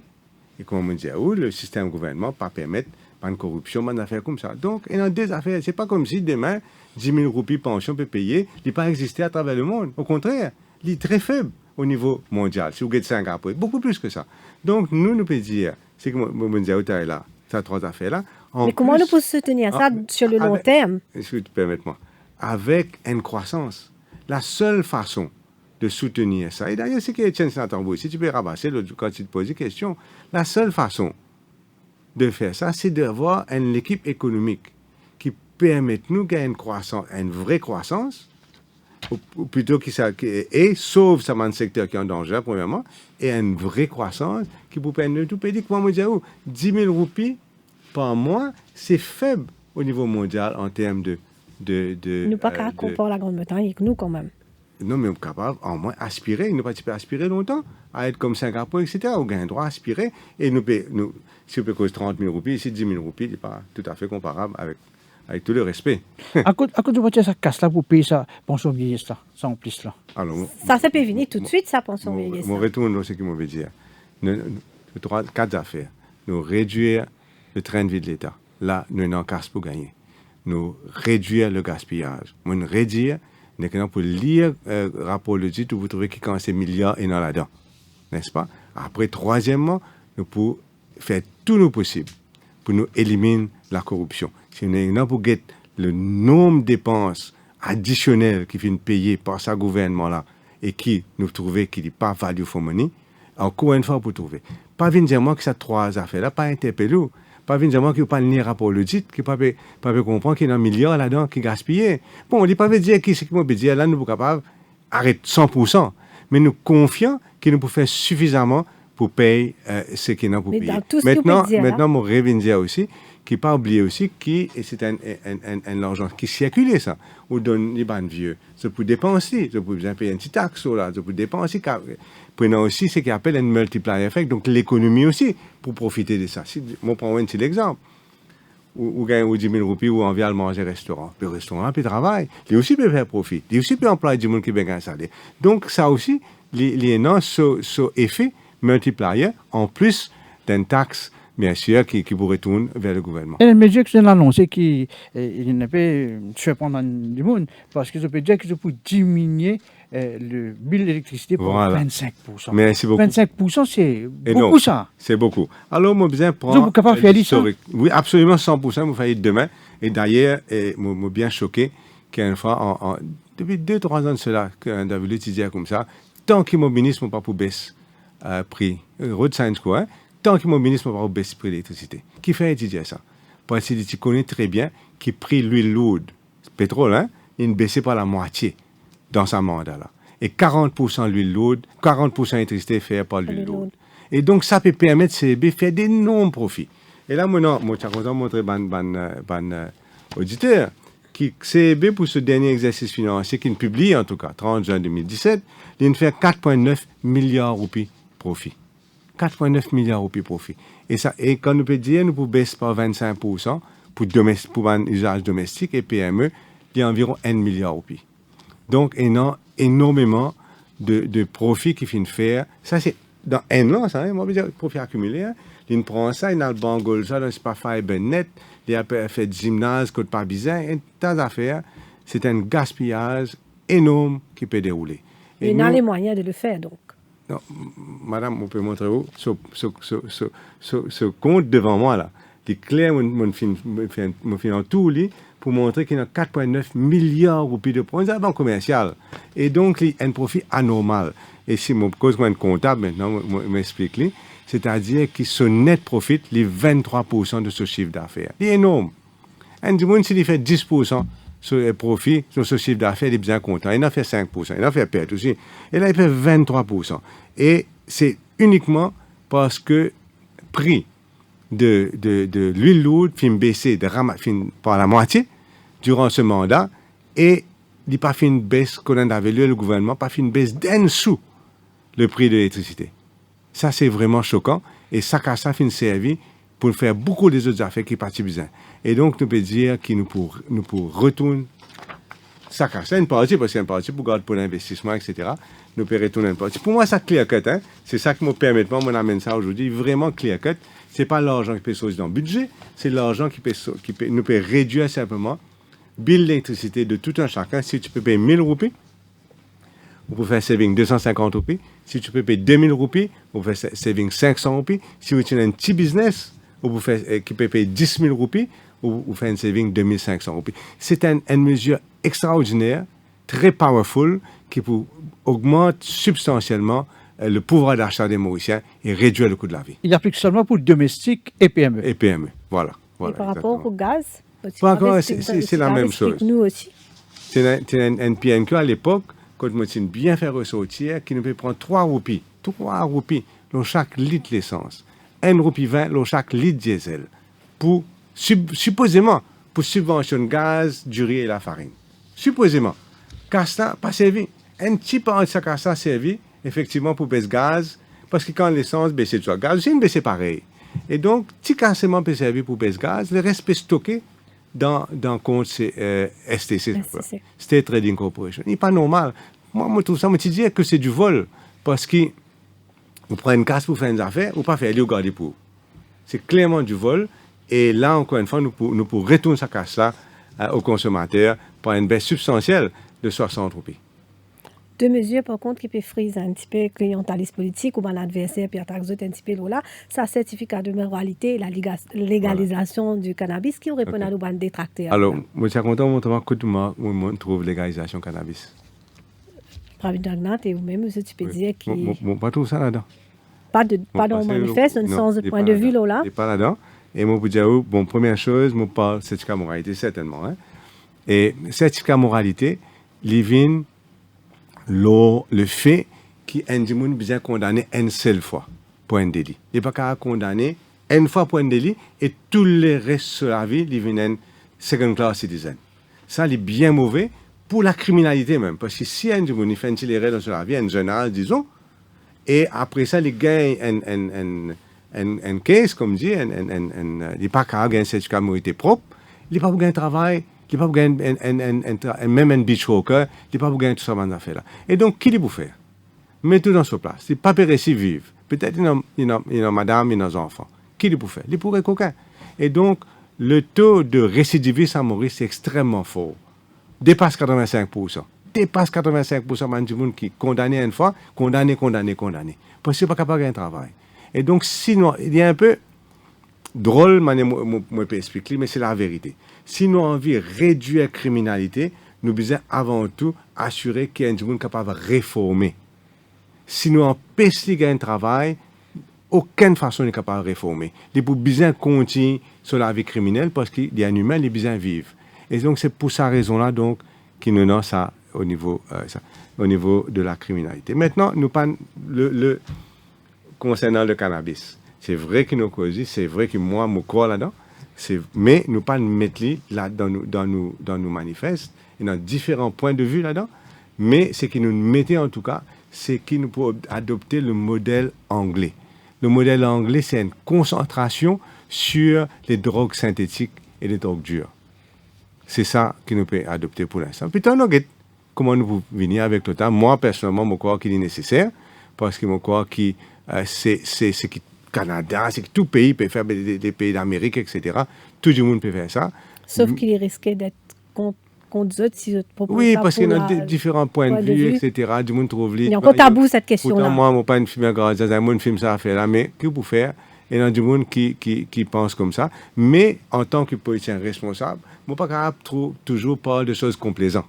Et comme on dit, le système gouvernement ne pas permettre pas de corruption, pas d'affaires comme ça. Donc, il y a des affaires. Ce n'est pas comme si demain, 10 000 roupies pension peut payer. Il n'a pas existé à travers le monde. Au contraire, il est très faible au niveau mondial. Si vous regardez Singapour, beaucoup plus que ça. Donc, nous pouvons dire, c'est comme on dit, là, ces trois affaires-là. Mais comment nous pouvons soutenir ça sur le long terme? Est-ce que tu permets-moi? Avec une croissance. La seule façon de soutenir ça. Et d'ailleurs, c'est qu'Étienne Saint-Tambour, si tu peux rabasser quand tu te poses des questions, la seule façon de faire ça, c'est d'avoir une équipe économique qui permette nous qu'il y ait une vraie croissance, ou plutôt et sauve ça un secteur qui est en danger, premièrement, et une vraie croissance qui peut permettre tout pays. Comment dire, 10 000 roupies par mois, c'est faible au niveau mondial en termes de Nous pas qu'à comparer la Grande-Bretagne avec nous quand même. non, mais on est capable, en moins, aspirer. Nous ne pouvons pas aspirer longtemps à être comme Singapour, etc. On a un droit à aspirer. Et si on peut causer 30 000 roupies, ici 10 000 roupies, ce n'est pas tout à fait comparable avec tout le respect. À cause de votre ça casse là pour payer ça, pension vieillesse là, ça en plus là. Alors, Ça s'est pas venir tout de suite, ça, pension vieillesse. Je retourne à ce qu'il m'avait dit. Quatre affaires. Nous réduire le train de vie de l'État. Là, nous n'en casse pour gagner. Nous réduire le gaspillage. Nous réduire, pour lire le rapport audit, vous trouvez qu'il y a ces milliards et dans là-dedans. N'est-ce pas? Après, troisièmement, nous pouvons faire tout nos possible pour nous éliminer la corruption. Si nous avons pour guetter le nombre de dépenses additionnelles qui viennent payer par ce gouvernement-là et qui nous trouvons qu'il n'est pas value for money, encore une fois pour trouver. Pas venir dire moi que ces trois affaires-là, pas interpeller. Pas venir dire moi qu'il n'y a pas de rapport audit, qu'il ne peut pas comprendre qu'il y a un milliard là-dedans qui est gaspillé. Bon, on ne dit pas dire qui c'est qui m'a dire là, nous sommes capables d'arrêter 100%. Mais nous confions que nous pouvons faire suffisamment pour payer ce qui n'a pas payé. Maintenant, je reviens dire aussi, qu'il ne pas oublier aussi que c'est un argent qui circule, ça. On donne les banques vieux. Ça peut dépenser, ça peut payer une petite taxe, là, ça peut dépenser. Prenons aussi ce qu'on appelle un multiplier effect, donc l'économie aussi, pour profiter de ça. Si, je prends un petit exemple. Ou gagne 10 000 roupies ou on vient manger au restaurant. Puis le restaurant, puis travail. Il aussi peut faire profit. Il aussi peut employer du monde qui peut gagner ça. Donc, ça aussi, les noms sont effet multiplier en plus d'une taxe, bien sûr, qui pourrait tourner vers le gouvernement. Et les mesures que j'ai annoncées, il ne peut surprendre du monde, parce que je peux dire que je peux diminuer le bill d'électricité pour 25%. Merci beaucoup. 25%, c'est beaucoup ça. C'est beaucoup. Alors, moi, besoin prendre. Vous êtes capable de faire ça? Oui, absolument 100%. Vous faites demain. Et d'ailleurs, moi, bien choqué qu'une fois, depuis 2-3 ans de cela, qu'on avait étudié comme ça, tant qu'immobilisme, pas pour baisser prix. Road Science, quoi, hein? Tant qu'immobilisme, pas pour baisser le prix de l'électricité. Qui fait étudier ça? Parce que tu connais très bien qui prix l'huile lourde, pétrole, hein? Il baissé par la moitié dans sa mandat là. Et 40% l'huile lourde, 40% d'électricité fait par l'huile lourde. Et donc, ça peut permettre CB de faire d'énormes profits. Et là, maintenant, moi, je suis content de montrer ban auditeur qui CB pour ce dernier exercice financier qu'il publie, en tout cas, 30 juin 2017, il fait 4,9 milliards de roupies profit. 4,9 milliards de roupies profit. Et quand nous peut dire, nous pouvons baisser par 25% pour un usage domestique et PME, il y a environ 1 milliard de roupies. Donc, énormément de profits qui finissent faire. Ça, c'est dans un an, ça, on va dire, profit accumulé. Hein. Il prend ça, il a le bangol, ça, c'est pas fiber net, il a fait du gymnase, côte pas bizarre, et tas d'affaires. C'est un gaspillage énorme qui peut dérouler. Et il a les moyens de le faire, donc. Non, madame, on peut montrer où ce compte devant moi, là. Il est clair, mon fin en tout, lui, pour montrer qu'il y a 4,9 milliards de roupies de profit. C'est un banque commercial. Et donc, il y a un profit anormal. Et si mon cause un comptable, maintenant, je m'explique, c'est-à-dire que ce net profit, les 23% de ce chiffre d'affaires. Il est énorme. Et du monde, s'il fait 10% sur les profits, sur ce chiffre d'affaires, il est bien content. Il en fait 5%, il en fait perte aussi. Et là, il fait 23%. Et c'est uniquement parce que prix de l'huile lourde fin baissé par la moitié durant ce mandat et il n'y a pas fait une baisse qu'on avait lu le gouvernement, pas fait une baisse d'un sou le prix de l'électricité. Ça, c'est vraiment choquant et ça fait servi pour faire beaucoup des autres affaires qui partent bien. Et donc, nous pouvons dire que nous pouvons retourner ça c'est une partie, parce que c'est une partie pour garder pour l'investissement, etc. Nous pouvons retourner une partie. Pour moi, ça clear cut, hein? C'est ça qui me permet de moi amène ça aujourd'hui, vraiment clear cut. C'est pas l'argent qui peut sortir dans le budget, c'est l'argent qui nous peut réduire simplement bill d'électricité de tout un chacun. Si tu peux payer 1000 roupies, vous pouvez faire saving 250 roupies. Si tu peux payer 2000 roupies, vous pouvez faire saving 500 roupies. Si vous avez un petit business, vous pouvez qui peut payer 10 000 roupies, vous faites un saving 2500 roupies. C'est une mesure extraordinaire, très powerful, qui augmente substantiellement le pouvoir d'achat des Mauriciens et réduire le coût de la vie. Il applique seulement pour le domestique et PME. Et PME, voilà. Et par rapport au gaz, c'est la même chose. Nous aussi. C'est un PNQ à l'époque, quand je me bien fait ressortir, qui nous peut prendre 3 roupies. 3 roupies dans chaque litre d'essence. 1 roupie 20 dans chaque litre diesel. Pour, supposément, pour subventionner le gaz, du riz et la farine. Supposément. Casta, pas servi. Un petit peu de ça, Casta servi, effectivement, pour baisser gaz, parce que quand l'essence baisse le gaz, c'est une baisse pareil. Et donc, petit cassement peut servir pour baisser gaz, le reste peut stocker dans compte STC, State Trading Corporation. Il n'est pas normal. Moi, je trouve ça, je dis que c'est du vol, parce que vous prenez une casse pour faire une affaire, ou pas faire, vous gardez pour. C'est clairement du vol, et là, encore une fois, nous pouvons retourner cette casse-là aux consommateurs pour une baisse substantielle de 60 roupies. 2 mesures, par contre, qui peuvent friser un petit peu le clientélisme politique ou bien l'adversaire, puis attaquer un petit peu là, ça certificat de moralité et la légalisation du cannabis qui répond à nos bandes détracteurs. Alors, je suis content de voir que tout le monde trouve légalisation cannabis. Pravidagnat et vous-même, monsieur, tu peux dire qui. Pas tout ça là-dedans. Pas dans le manifeste, un sens de point de vue là. C'est pas là-dedans. Et moi, pour dire, bon, première chose, je parle de certificat moralité, certainement. Hein. Et certificat moralité, l'IVIN, le fait qu'un monde bien condamné une seule fois pour un délit. Il n'est pas qu'à condamner une fois pour un délit et tout le reste de la vie, il vient un second class citizen. Ça, c'est bien mauvais pour la criminalité même. Parce que si un monde fait une erreur dans la vie, un jeune âge, disons, et après ça, il gagne un case, comme dit, il n'est pas qu'à gagner un certificat de moralité propre, il n'est pas pour gagner un travail. Il n'est pas pour gagner même un beach walker, il n'est pas pour gagner tout ça dans affaire-là. Et donc, qui est pour faire? Mettez dans sa place. Il n'est pas réussi vivre. Peut-être il y a madame, il y a des enfants. Qui est pour faire? Il est pour coquin. Et donc, le taux de récidivisme à Maurice est extrêmement fort. Dépasse 85%. Dépasse 85% du monde qui est condamné une fois, condamné. Parce qu'il n'est pas capable de gagner un travail. Et donc, sinon, il y a un peu drôle, je peux expliquer, mais c'est la vérité. Si nous avons envie de réduire la criminalité, nous devons avant tout assurer qu'il y a un monde capable de réformer. Si nous empêchons de gagner un travail, aucune façon n'est capable de réformer. Il faut bien continuer sur la vie criminelle parce qu'il y a un humain qui besoin vivre. Et donc, c'est pour cette raison-là donc, qu'il nous donne ça au niveau de la criminalité. Maintenant, nous parlons concernant le cannabis. C'est vrai que nous causons, c'est vrai que moi, je crois là-dedans. Mais nous ne pas mettre là dans nos manifestes et dans différents points de vue là-dedans. Mais ce qui nous mettait en tout cas, c'est que nous pouvons adopter le modèle anglais. Le modèle anglais, c'est une concentration sur les drogues synthétiques et les drogues dures. C'est ça que nous pouvons adopter pour l'instant. Puis, comment nous pouvons venir avec le temps. Moi, personnellement, je crois qu'il est nécessaire parce que je crois que c'est ce qui Canada, c'est que tout pays peut faire des pays d'Amérique, etc. Tout le monde peut faire ça. Sauf qu'il risquait d'être contre d'autres si je te propose. Oui, parce qu'il y a différents points de vue, etc. Du monde trouve il y a encore tabou cette question-là. Pourtant, moi, je ne suis pas une fille grande, je film ça à faire là, mais que pour faire? Il y a du monde qui pense comme ça. Mais en tant que politicien responsable, je ne suis pas capable toujours parler de choses complaisantes.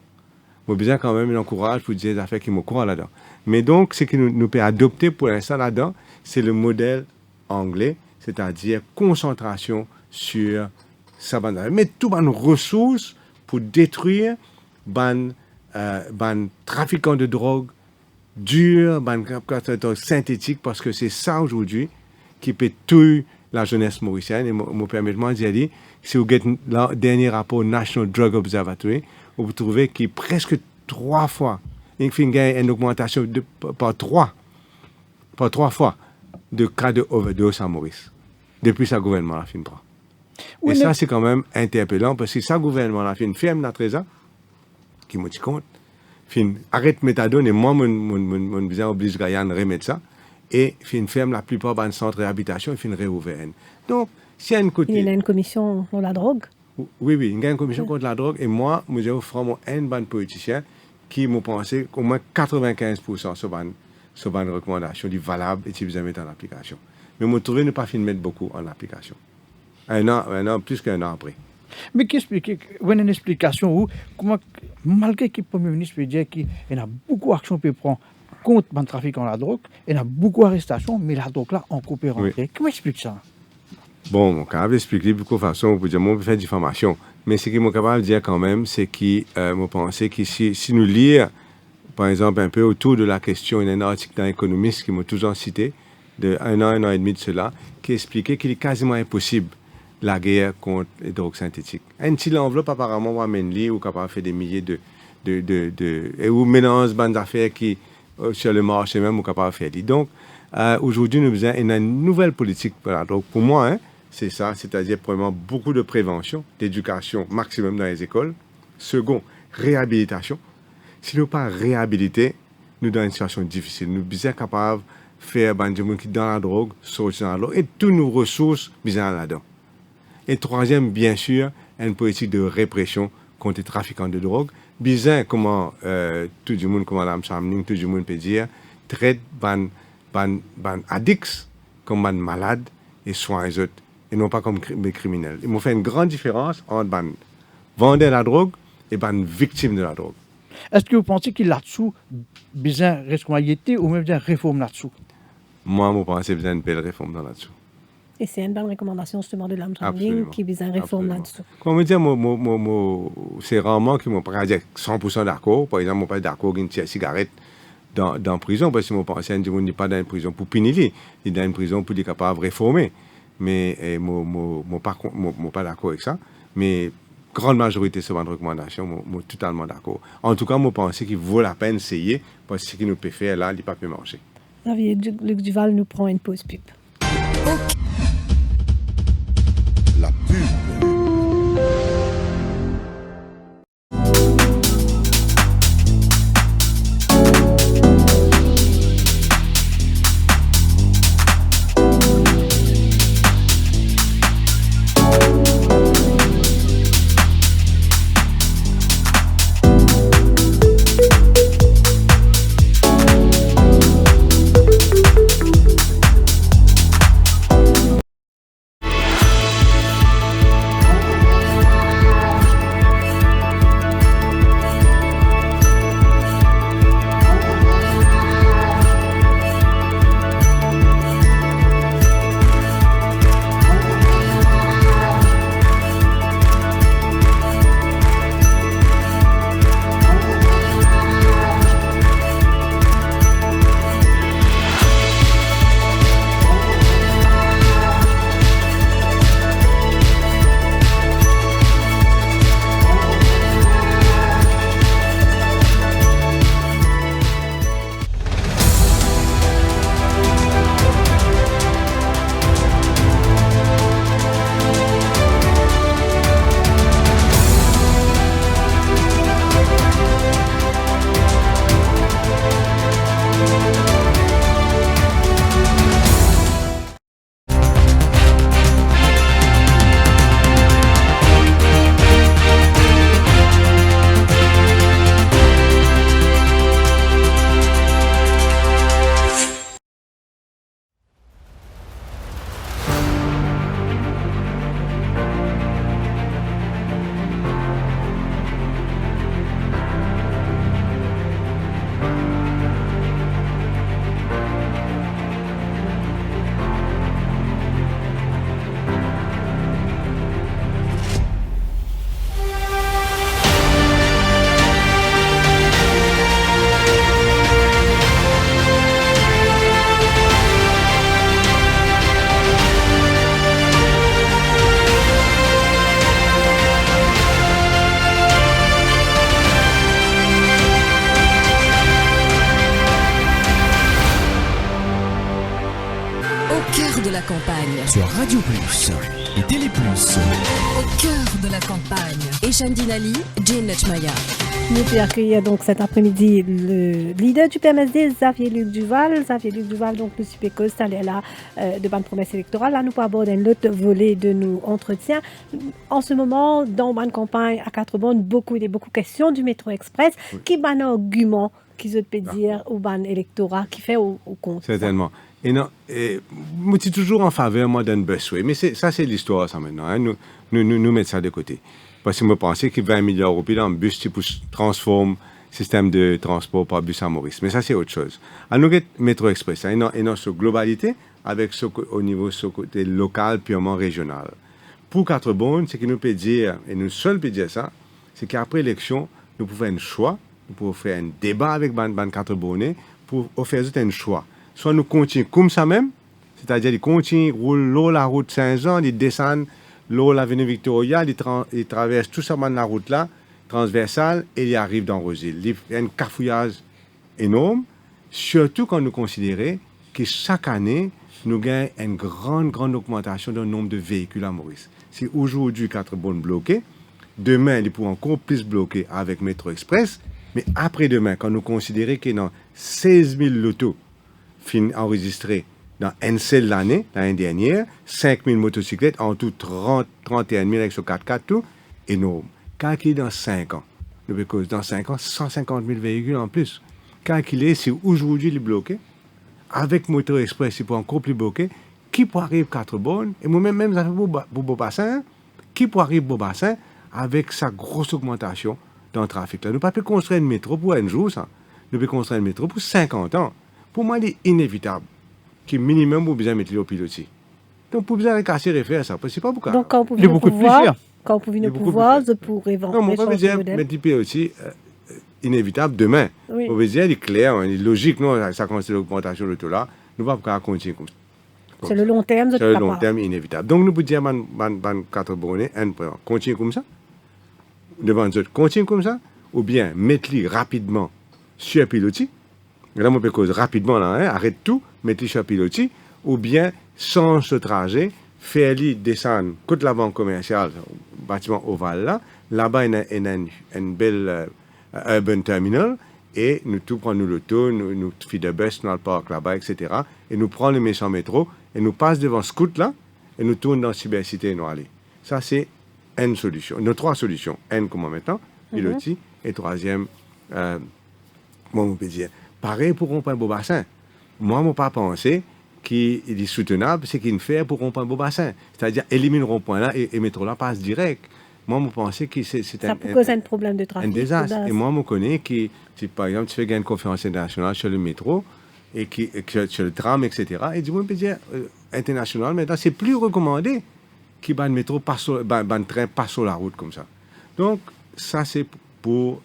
Je suis besoin quand même l'encourage pour dire des affaires qui me croient là-dedans. Mais donc, ce que nous pouvons adopter pour l'instant là-dedans, c'est le modèle anglais, c'est-à-dire concentration sur sa bande. Mais tout les ressources pour détruire les trafiquants de drogue durs, les synthétiques, parce que c'est ça aujourd'hui qui peut tuer la jeunesse mauricienne. Et me permettez-moi de dire, si vous regardez le dernier rapport National Drug Observatory, vous trouvez qu'il y a presque 3 fois, il y a une augmentation par 3 fois de cas de overdose à Maurice, depuis sa gouvernement a fait une prend. Oui, et ça, c'est quand même interpellant, parce que sa gouvernement a fait une ferme dans 13 ans, qui me dit compte, arrête méthadone, et moi, mon besoin oblige Gaïane à remettre ça, et fait une ferme la plupart dans le centre de réhabilitation, et fait une réouverte. Donc, s'il y a une côté... Il y a une commission contre la drogue? Oui, il y a une commission contre la drogue, et moi, j'ai offert un ban politicien qui m'a pensé qu'au moins 95% sur une recommandation du valable et qui vous mettre en application. Mais je trouve ne pas mettre beaucoup en application. Un an, plus qu'un an après. Mais qui explique, une explication où, comment, malgré que le Premier ministre peut dire qu'il y a beaucoup d'actions qui prendre contre le trafic en la drogue, il y a beaucoup d'arrestations, mais la drogue là, en coopérant. Oui. Comment explique ça? Bon, quand je explique de beaucoup de façon, on peut dire, on peut faire diffamation. Mais ce qui est capable de dire quand même, c'est que je pense que si nous lisons, par exemple, un peu autour de la question, il y a un article dans Economist qui m'a toujours cité, de un an et demi de cela, qui expliquait qu'il est quasiment impossible la guerre contre les drogues synthétiques. Un petit enveloppe, apparemment, on amène lui ou capable de faire des milliers et ou mélange bandes d'affaires qui, sur le marché même, ou capable de faire. Donc, aujourd'hui, nous avons une nouvelle politique pour la drogue. Pour moi, hein, c'est ça, c'est-à-dire, premièrement, beaucoup de prévention, d'éducation maximum dans les écoles. Second, réhabilitation. Si nous ne pas réhabiliter, nous sommes dans une situation difficile. Nous sommes capables de faire des gens qui sont dans la drogue, sortir dans la drogue, et toutes nos ressources bien là-dedans. Et troisième, bien sûr, une politique de répression contre les trafiquants de drogue. Bizarre comment tout le monde, comme Mme Samling, tout le monde peut dire, traite les addicts comme des malades et soigne les autres, et non pas comme des criminels. Ils m'ont fait une grande différence entre les vendeurs de la drogue et les victimes de la drogue. Est-ce que vous pensez qu'il y a là-dessous besoin de responsabilité ou même de réforme là-dessous? Moi, je pense qu'il y a besoin d'une belle réforme là-dessous. Et c'est une bonne recommandation justement de l'Amtramling qui vise à réforme là-dessus. Comme je dis, c'est rarement qu'ils m'ont pas dit 100% d'accord. Par exemple, je ne suis pas d'accord avec une cigarette dans la prison, parce que je pense que n'est pas dans une prison pour punir, il est dans une prison pour être capable de réformer. Mais je ne suis pas d'accord avec ça. Mais la grande majorité de ces recommandations, je suis totalement d'accord. En tout cas, je pense qu'il vaut la peine d'essayer, parce que ce qu'il nous peut faire là, il ne peut pas marcher. Xavier Luc Duval nous prend une pause pub. La pub. De la campagne. Sur Radio Plus et Télé Plus. Au cœur de la campagne. Eshan Dinali, Jane Netchmaya. Nous pouvons accueillir donc cet après-midi le leader du PMSD, Xavier Luc Duval. Xavier Luc Duval, donc le Supécos, allait là de bonne promesse électorale. Là, nous pouvons aborder un autre volet de nos entretiens. En ce moment, dans bonne campagne à 4 bonnes, beaucoup de questions du métro express. Oui. Qui ban argument qui se peut dire au ban électorat qui fait au compte. Certainement. Et non, moi, je suis toujours en faveur, moi, d'un busway. Mais ça, c'est l'histoire, ça, maintenant. Hein. Nous mettons ça de côté. Parce que je pensais que 20 milliards d'euros dans le bus, tu transformes le système de transport par bus à Maurice. Mais ça, c'est autre chose. À nous, Métro Express, hein, et non sur globalité, avec au niveau ce côté local, purement régional. pour 4 bonnes, ce que nous peut dire, et nous seuls peut dire ça, c'est qu'après l'élection, nous pouvons faire un choix, nous pouvons faire un débat avec ban 4 bonnes pour faire un choix. Soit nous continuons comme ça même, c'est-à-dire ils continuent, roulent l'eau la route Saint-Jean, ils descendent l'eau l'avenue Victoria, ils traversent tout ça la route là, transversale, et ils arrivent dans Rosil. Il y a un cafouillage énorme, surtout quand nous considérons que chaque année, nous gagnons une grande augmentation du nombre de véhicules à Maurice. Si aujourd'hui 4 bonnes bloquées, demain, ils pourront encore plus bloquer avec Métro Express, mais après-demain, quand nous considérons qu'il y a 16 000 lotos enregistrés dans une seule année, l'année dernière, 5 000 motocyclettes, en tout 31 000 avec ce 4x4, tout, énorme. Calculé dans 5 ans, dans 5 ans, 150 000 véhicules en plus. Calculé, si aujourd'hui il est bloqué, avec Moto Express, il peut encore plus bloquer, qui peut arriver 4 bonnes, et moi-même, ça fait pour Beaubassin, qui peut arriver Beaubassin avec sa grosse augmentation dans le trafic. Là. Nous ne pouvons pas construire un métro pour un jour, ça. Nous pouvons construire un métro pour 50 ans. Pour moi, il est inévitable qu'il minimum pour besoin de mettre au pilotis. Donc, pour besoin de casser et faire ça, c'est pas beaucoup. Donc, quand vous Il y a beaucoup de pouvoir, plaisir. quand vous venez pouvoir, je pourrais non, on peut dire mettre le pilotis inévitable demain. Oui. On peut dire, il est clair, il est logique, non, ça considère l'augmentation de tout là. Nous ne pouvons pas continuer comme ça. C'est le long terme, c'est le long terme inévitable. Donc, nous pouvons dire, 4 bonnes, continuer comme ça, devant nous, continuer comme ça, ou bien mettre-les rapidement sur pilotis. Là, on peut cause rapidement, là, arrête tout, mettre-les sur pilotis, ou bien, sans ce trajet, faire-les descendre côté la banque commerciale, bâtiment ovale là, là-bas, il y a une belle urban terminal, et nous tout prenons le tour, nous faisons des bus dans le parc là-bas, etc. Et nous prenons le méchant métro, et nous passons devant ce scout là, et nous tournons dans la cybercité et nous allons. Ça, c'est une solution. Nos 3 solutions. Une, comment maintenant, pilotis, et troisième, on peut dire, pareil pour rond-point Beaubassin. Moi, mon pas pensé qu'il est soutenable, c'est qu'il fait pour rond-point Beaubassin. C'est-à-dire, élimine le rond-point là, et métro là passe direct. Moi, je pensais que c'est ça peut causer un problème de trafic. Un désastre. Et moi, je connais que, par exemple, tu fais une conférence internationale sur le métro, et sur le tram, etc. Et du moins, on peut dire, international, maintenant, c'est plus recommandé que le métro passe train passe sur la route comme ça. Donc, ça, c'est pour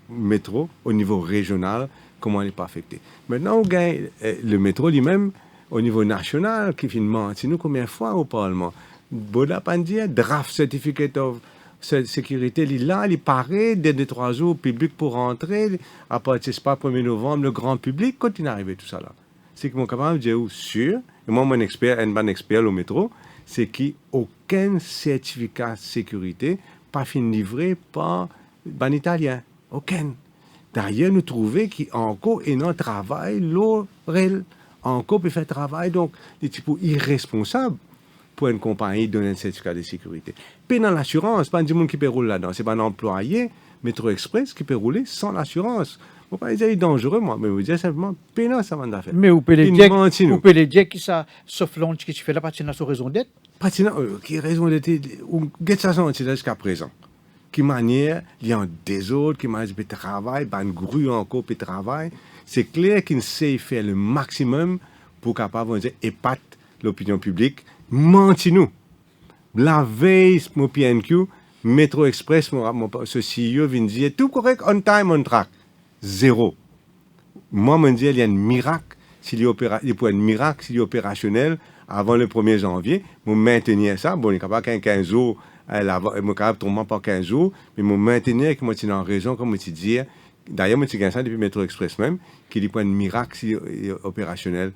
métro au niveau régional, comment il n'est pas affecté. Maintenant, on gagne le métro lui-même au niveau national, qui finalement, c'est nous combien de fois au Parlement. Boda Pandia, draft certificate of sécurité, il paraît, dès 2-3 jours, public pour rentrer, à partir du 1er novembre, le grand public, continue à arriver tout ça là. C'est que mon capable de dire sûr, et moi, mon expert, un bon expert au métro, c'est qu'aucun certificat de sécurité pas fin livré par un Italien. Aucun. D'ailleurs, nous trouvons qu'il y a encore un travail, l'OREL, encore peut faire travail, donc, des types irresponsables pour une compagnie donner un certificat de sécurité. Puis dans l'assurance, pas du monde qui peut rouler là-dedans. C'est pas un employé, Métro Express, qui peut rouler sans l'assurance. Je ne vais pas dire dangereux, moi, mais je veux dire simplement, pénal, ça va faire. Mais vous pouvez les dire que ça, sauf l'onde que tu fais là, patina sur raison d'être. Patina, qui raison d'être, ou qu'est-ce que ça sent jusqu'à présent? Qui manière, il y a un désordre, qui manière de travail, ban grue encore de travail. C'est clair qu'il sait faire le maximum pour capable de dire, épate l'opinion publique. Menti-nous. La veille, mon PNQ, Métro Express, ce CEO vient dire tout correct, on time, on track. 0. Moi, je dis il y a un miracle, s'il y a un miracle, s'il est opérationnel avant le 1er janvier. Je maintenir ça. Bon, il n'y a pas qu'un 15 jours, je ne suis pas tomber par 15 jours, mais je maintenir que moi, je suis en raison, comme je dis. D'ailleurs, je suis ça depuis Métro Express même, qu'il y a un miracle s'il est opérationnel.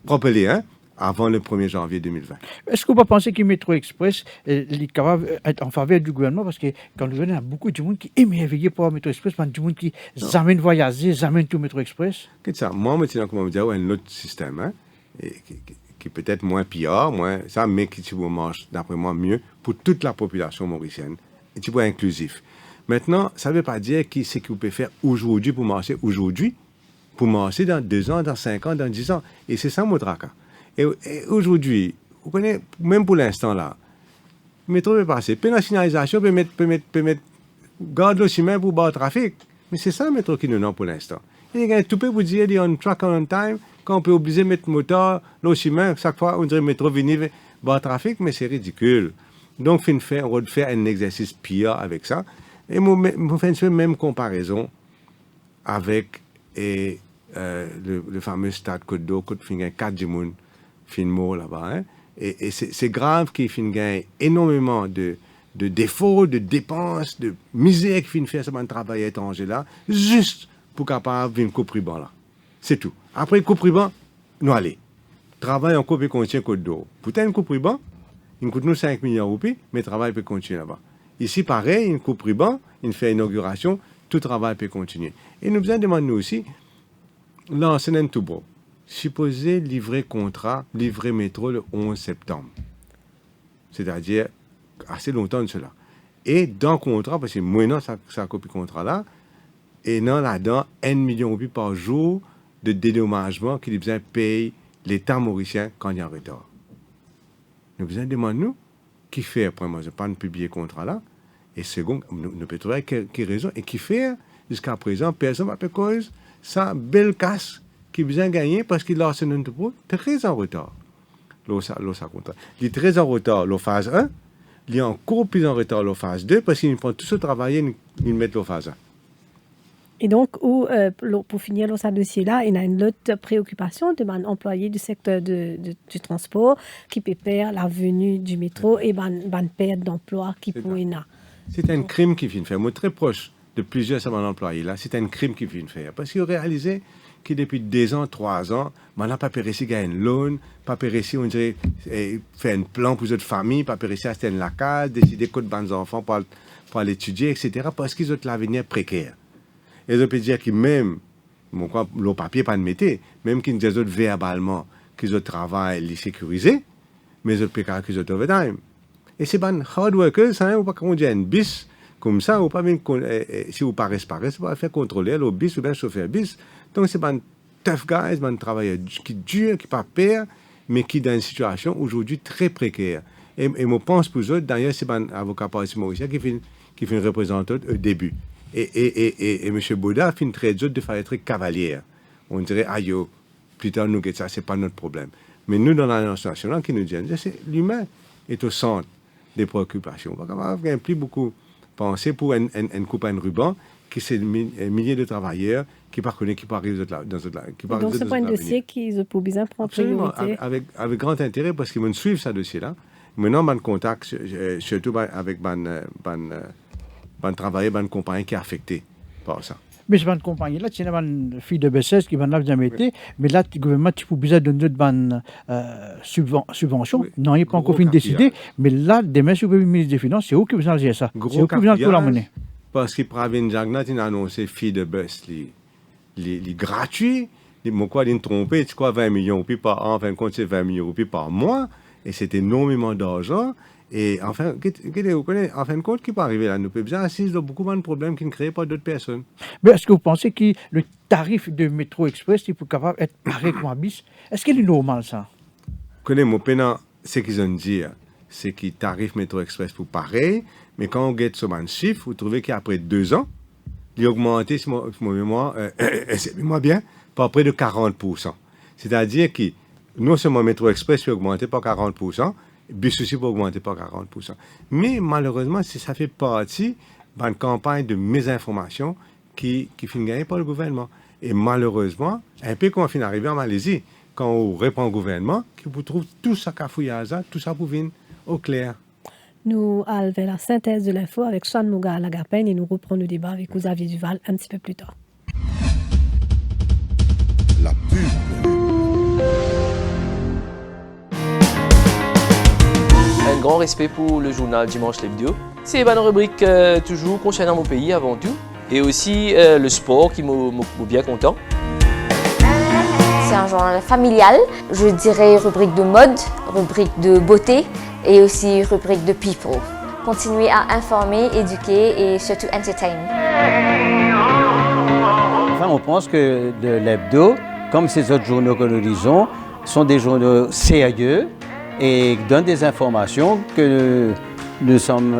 Properly, hein? Avant le 1er janvier 2020. Est-ce que vous pensez que Métro Express est capable d'être en faveur du gouvernement? Parce que quand nous venons, il y a beaucoup de monde qui est émerveillé par Métro Express, il y a du monde qui amène voyager, amène tout Métro Express. Qu'est-ce que ça? Moi, maintenant, comment dire, un autre système, hein, qui est peut-être moins pire, ça, mais qui marche, d'après moi, mieux pour toute la population mauricienne, et qui est inclusif. Maintenant, ça ne veut pas dire que c'est ce que vous pouvez faire aujourd'hui pour marcher aujourd'hui, pour marcher dans 2 ans, dans 5 ans, dans 10 ans. Et c'est ça mon tracas. Et aujourd'hui, vous connaissez, même pour l'instant là, le métro peut passer. Puis la signalisation peut mettre garde le chemin pour bas le trafic. Mais c'est ça le métro qui nous donne pour l'instant. Et tout peut vous dire, on track on time, quand on peut obliger de mettre le moteur, le chemin, chaque fois, on dirait le métro venir bon trafic, mais c'est ridicule. Donc, on va faire un exercice pire avec ça. Et je fais une même comparaison avec le fameux stade Côte d'Or, Côte Fingain, 4 Jimoun, Finmo là-bas. Hein? Et c'est grave qu'il gagne énormément de défauts, de dépenses, de misère qu'il finit faire ce travail étranger là, juste pour capable une coupe ruban là. C'est tout. Après coupe ruban, nous allons. Travail en coupe et contient Côte d'Or. Pourtant, une coupe ruban, il coûte nous 5 millions de roupies, mais le travail peut continuer là-bas. Ici, pareil, une coupe ruban, il fait inauguration, tout travail peut continuer. Et nous besoin demander nous aussi, l'enseignant tout beau, supposé livrer contrat, livrer métro le 11 septembre. C'est-à-dire assez longtemps de cela. Et dans le contrat, parce que moi, non, ça copie contrat là, et non, là-dedans, 1 million de roupies par jour de dédommagement qu'il besoin payer l'État mauricien quand il y a un retard. Nous besoin demander nous, qui fait, après moi, je ne pas publier le contrat là, et second, nous pouvons trouver quelle raison, et qui fait, jusqu'à présent, personne n'a pas cause, ça, belle casse, qui besoin gagner parce qu'il a un tout très en retard. Il est très en retard, la phase 1, il est encore plus en retard, la phase 2, parce qu'il prend tout ce travail, il met la phase 1. Et donc, pour finir dans ce dossier-là, il y a une autre préoccupation de employés du secteur du transport qui peut perdre la venue du métro et perte d'emploi qui pourrait y avoir. C'est un crime qui vient de faire. Moi, très proche de plusieurs employés là, c'est un crime qui vient de faire. Parce qu'ils ont réalisé que depuis 2 ans, 3 ans, on n'a pas réussi à gagner une loan, pas réussi, on dirait, faire un plan pour notre famille, pas réussi à acheter une case, décider quoi de bons enfants pour aller étudier, etc. Parce qu'ils ont l'avenir précaire. Et je peux dire que même, le papier pas de métier, même qu'ils disent verbalement qu'ils ont travail les sécurisé, mais ils ont précaire qu'ils ont overtime. Et c'est pas hard workers, hein, ou pas conduire un bis comme ça, ou pas même, si vous paraissez, vous pas faire contrôler le bis ou bien chauffeur bis. Donc c'est pas un tough guys, un travailleur qui dur, qui pas peur, mais qui est dans une situation aujourd'hui très précaire. Et je pense pour eux, d'ailleurs, c'est un avocat ici mauricien qui fait un représentant au début. Et M. Bouddha fait une très dur de faire être cavalier. On dirait, aïe, plus tard, nous, ça, c'est pas notre problème. Mais nous, dans l'Alliance nationale, qui nous disent, c'est l'humain est au centre des préoccupations. On va plus beaucoup penser pour un coupe un ruban, qui c'est milliers de travailleurs qui ne connaissent qui arrivent dans ce là. Donc, c'est pas un dossier qu'ils ont besoin de prendre priorité. Avec grand intérêt, parce qu'ils vont suivre ce dossier-là. Maintenant, on contact, surtout avec travailler dans une compagnie qui est affectée par ça. Mais c'est une compagnie là, c'est une fille de BSS qui va nous jamais été, mais là, le gouvernement, tu peux besoin de notre subvention. Oui. Non, il n'est pas encore fini de décider, mais là, demain, si vous avez le ministre des Finances, c'est où qui vous en ça. C'est où qui vous en la monnaie. Parce qu'il Pravin Jagnat, il a annoncé fille de bus, les gratuits, il quoi, il trompé, c'est quoi, 20 millions de roupies par an, en fin de compte, c'est 20 millions de roupies par mois, et c'est énormément d'argent. Et enfin, en fin de compte, qui peut arriver là? Nous pouvons bien assister à beaucoup de problèmes qui ne créent pas d'autres personnes. Mais est-ce que vous pensez que le tarif de métro express, il peut capable être pareil comme un bis? Est-ce qu'il est normal ça? Mon pénal, ce qu'ils ont dit, c'est que le tarif métro express pour pareil, mais quand on regarde sur un chiffre, vous trouvez qu'après 2 ans, il a augmenté, si mon mémoire, moi bien, par près de 40%. C'est-à-dire que non seulement le métro express a augmenté par 40%, bus aussi peut augmenter par 40%. Mais malheureusement, ça fait partie d'une campagne de mésinformation qui finit gagnée par le gouvernement. Et malheureusement, un peu comme on finit arrivé en Malaisie, quand on répond au gouvernement, qui vous trouve tout ça cafouillage, tout ça pour venir au clair. Nous allons vers la synthèse de l'info avec Sean Mouga à Lagapène et nous reprenons le débat avec Xavier Duval un petit peu plus tard. La pub. Un grand respect pour le journal Dimanche l'Hebdo. C'est une rubrique toujours concernant mon pays avant tout. Et aussi le sport qui m'a bien content. C'est un journal familial, je dirais rubrique de mode, rubrique de beauté et aussi rubrique de people. Continuez à informer, éduquer et surtout entertain. Enfin, on pense que l'Hebdo, comme ces autres journaux que nous lisons, sont des journaux sérieux et donnent des informations que nous sommes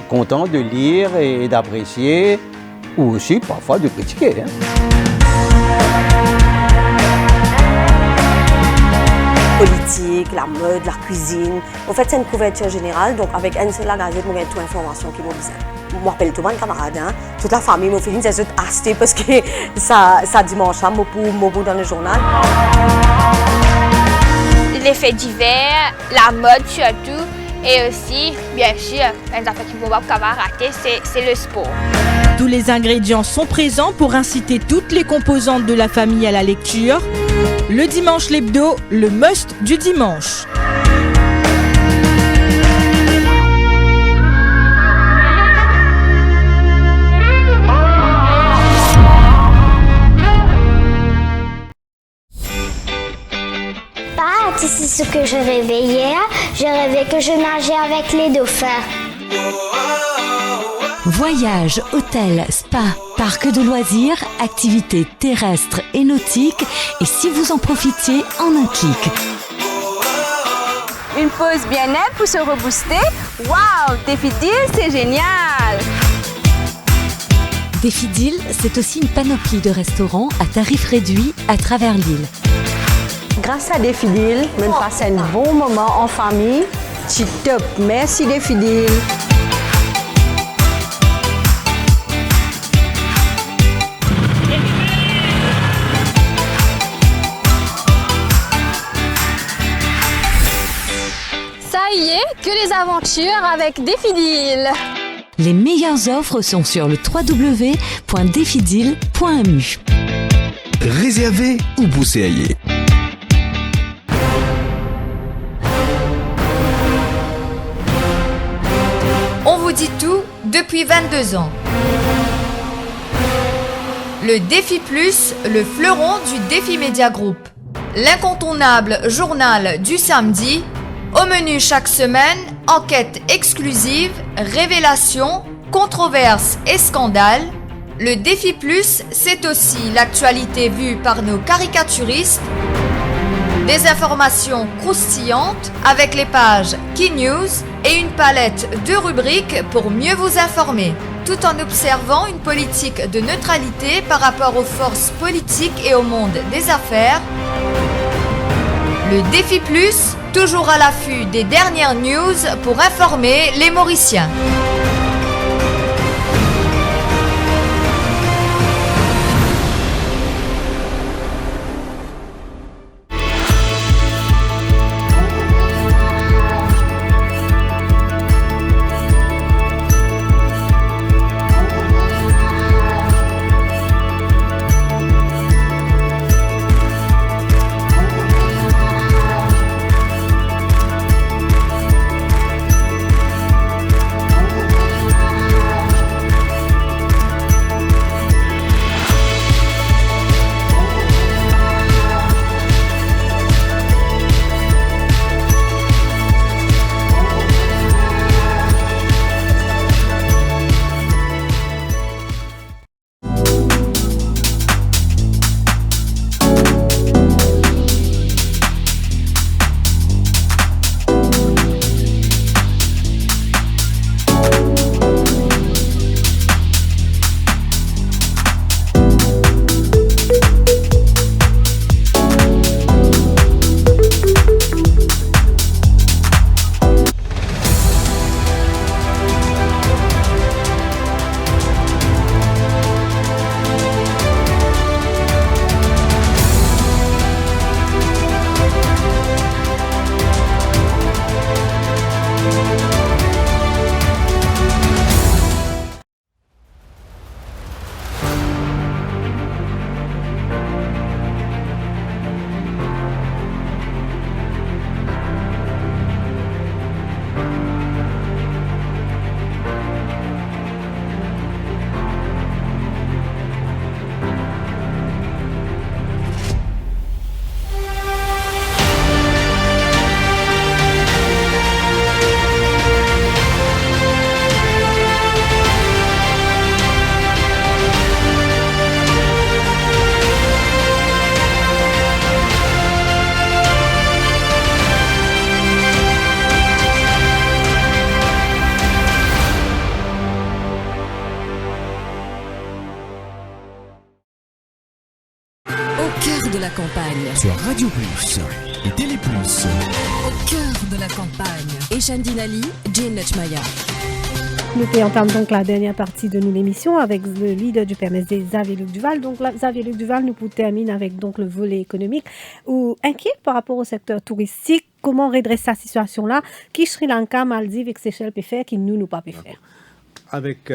contents de lire et d'apprécier, ou aussi parfois de critiquer. Politique, la mode, la cuisine. En fait, c'est une couverture générale, donc avec une seule gazette, on a toute l'information qui m'a besoin. Je m'appelle tout mon camarade, hein. Toute la famille m'a fait une c'est acheté parce que ça dimanche, pour dans le journal. Les faits divers, la mode surtout, et aussi, bien sûr, une affaire qui ne va pas rater, c'est le sport. Tous les ingrédients sont présents pour inciter toutes les composantes de la famille à la lecture. Le dimanche l'hebdo, le must du dimanche. Tu sais ce que je rêvais hier? Je rêvais que je nageais avec les dauphins. Voyages, hôtels, spa, parcs de loisirs, activités terrestres et nautiques, et si vous en profitiez en un clic. Une pause bien-être pour se rebooster. Waouh, Défi Deal, c'est génial! Défi Deal, c'est aussi une panoplie de restaurants à tarifs réduits à travers l'île. Grâce à Défi Deal, on passe un bon moment en famille. C'est top. Merci Défi Deal. Ça y est, que les aventures avec Défi Deal. Les meilleures offres sont sur le www.defideal.mu. Réservez ou bousséaillez. On vous dit tout depuis 22 ans. Le Défi Plus, le fleuron du Défi Média Group. L'incontournable journal du samedi. Au menu chaque semaine, enquêtes exclusives, révélations, controverses et scandales. Le Défi Plus, c'est aussi l'actualité vue par nos caricaturistes. Des informations croustillantes avec les pages Key News et une palette de rubriques pour mieux vous informer, tout en observant une politique de neutralité par rapport aux forces politiques et au monde des affaires. Le Défi Plus, toujours à l'affût des dernières news pour informer les Mauriciens. Au cœur de la campagne. Sur Radio Plus. et Télé Plus. Au cœur de la campagne. Eshan Dinali, Jane Lechmaya. Nous entendre donc la dernière partie de l'émission avec le leader du PMSD, Xavier-Luc Duval. Donc, Xavier-Luc Duval, nous termine avec donc le volet économique. Ou inquiet par rapport au secteur touristique, comment redresser cette situation-là? Qui Sri Lanka, Maldives et Seychelles peut faire, qui nous pas peut faire? Avec,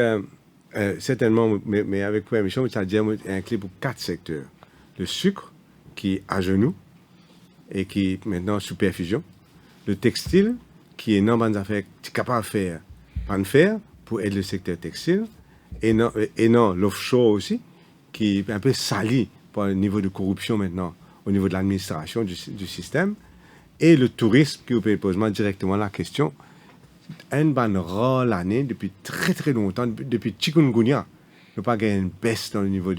certainement, mais avec pour émission, c'est-à-dire un clé pour 4 secteurs. Le sucre, qui est à genoux et qui est maintenant sous perfusion. Le textile, qui est non bonne affaire, qui est capable de faire, pas de faire, pour aider le secteur textile, et non l'offshore aussi, qui est un peu sali par le niveau de corruption maintenant, au niveau de l'administration du système, et le tourisme, qui vous pose directement la question, une bonne rôle l'année, depuis très très longtemps, depuis Chikungunya, nous pas gagné une baisse dans le niveau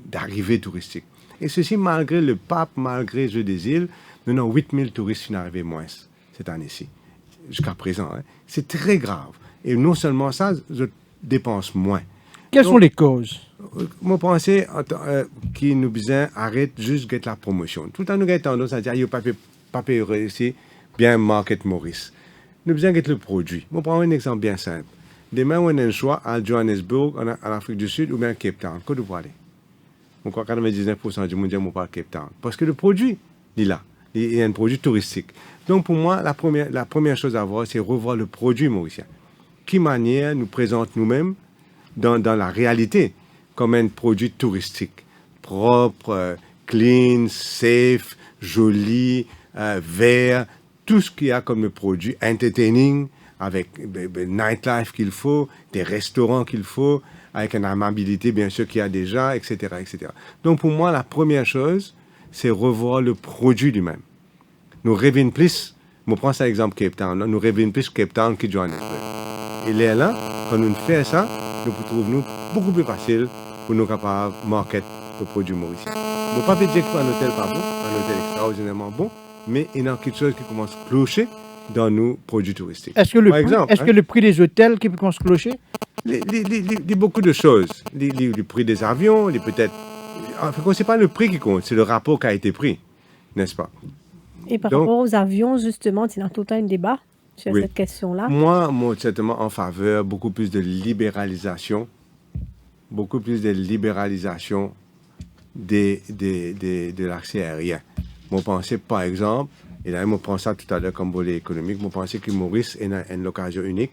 d'arrivée touristique. Et ceci malgré le pape, malgré Jeux des îles, nous avons 8000 touristes qui sont arrivés moins cette année-ci, jusqu'à présent. Hein. C'est très grave. Et non seulement ça, je dépense moins. Quelles sont les causes? Moi, je pense que nous besoin arrêter juste de la promotion. Tout le temps, nous avons tendance à dire qu'il n'y a pas réussi bien Market Maurice. Nous besoin de le produit. Je prends un exemple bien simple. Demain, on a un choix à Johannesburg, en Afrique du Sud, ou bien Cape Town. Qu'est-ce que vous allez? Je crois que 99% du monde dit pas Cape Town. Parce que le produit, il est là. Il y a un produit touristique. Donc, pour moi, la première chose à voir, c'est revoir le produit mauricien. Quelle manière nous présente nous-mêmes dans la réalité comme un produit touristique, propre, clean, safe, joli, vert, tout ce qu'il y a comme produit, entertaining, avec nightlife qu'il faut, des restaurants qu'il faut, avec une amabilité bien sûr qu'il y a déjà, etc., etc. Donc pour moi, la première chose, c'est revoir le produit lui-même. Nous rêvons plus, je prends ça exemple Cape Town, nous rêvons plus Cape Town que Johannesburg. Et là, quand nous faisons ça, nous trouvons beaucoup plus facile pour nous capables de market le produit mauricien. Nous ne pouvons pas dire qu'un hôtel pas bon, un hôtel extraordinairement bon, mais il y a quelque chose qui commence à clocher dans nos produits touristiques. Est-ce que le prix des hôtels qui commence à clocher? Beaucoup de choses. Le prix des avions, peut-être. Enfin, ce n'est pas le prix qui compte, c'est le rapport qui a été pris, n'est-ce pas? Et par rapport aux avions, justement, il y a tout le temps un débat sur cette question-là. Moi, certainement en faveur beaucoup plus de libéralisation de l'accès aérien. Moi, je pensais, par exemple, et là, je prends ça tout à l'heure comme volet économique, je pensais que Maurice est une occasion unique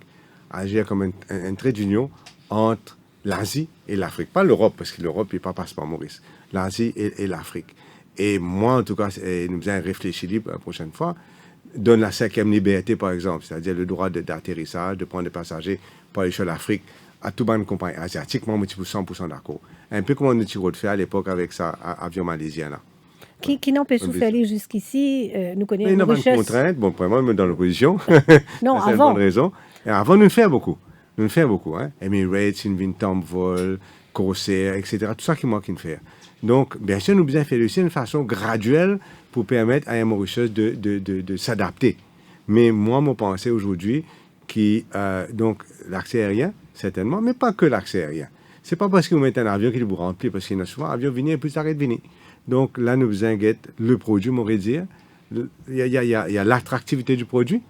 à agir comme un trait d'union entre l'Asie et l'Afrique. Pas l'Europe, parce que l'Europe n'est pas passe par Maurice. L'Asie et l'Afrique. Et moi, en tout cas, nous avons réfléchi la prochaine fois, donne la 5e liberté, par exemple, c'est-à-dire le droit d'atterrissage, de prendre des passagers pour aller sur l'Afrique, à toute bonne compagnie asiatique, moi, je suis 100% d'accord. Un peu comme on a fait à l'époque avec ça, avion malaisien, là. Qui n'empêche de faire aller jusqu'ici, nous connaissons une richesse. Contrainte, bon, pour moi, je me dans l'opposition. Non, c'est avant. Une bonne raison. Et avant, nous le faisons beaucoup. Hein. Emirates, Invintom, Vol, Corsair, etc. Tout ça qui manque de faire. Donc, bien sûr, nous devons faire aussi d'une façon graduelle pour permettre à un Mauritius de s'adapter. Mais moi, mon pensée aujourd'hui, donc, l'accès aérien, certainement, mais pas que l'accès aérien. C'est pas parce que vous mettez un avion qu'il vous remplit, parce qu'il y a souvent un avion venu et puis ça arrête de venir. Donc là, nous vous inquiétons le produit, on pourrait dire. Il y a l'attractivité du produit,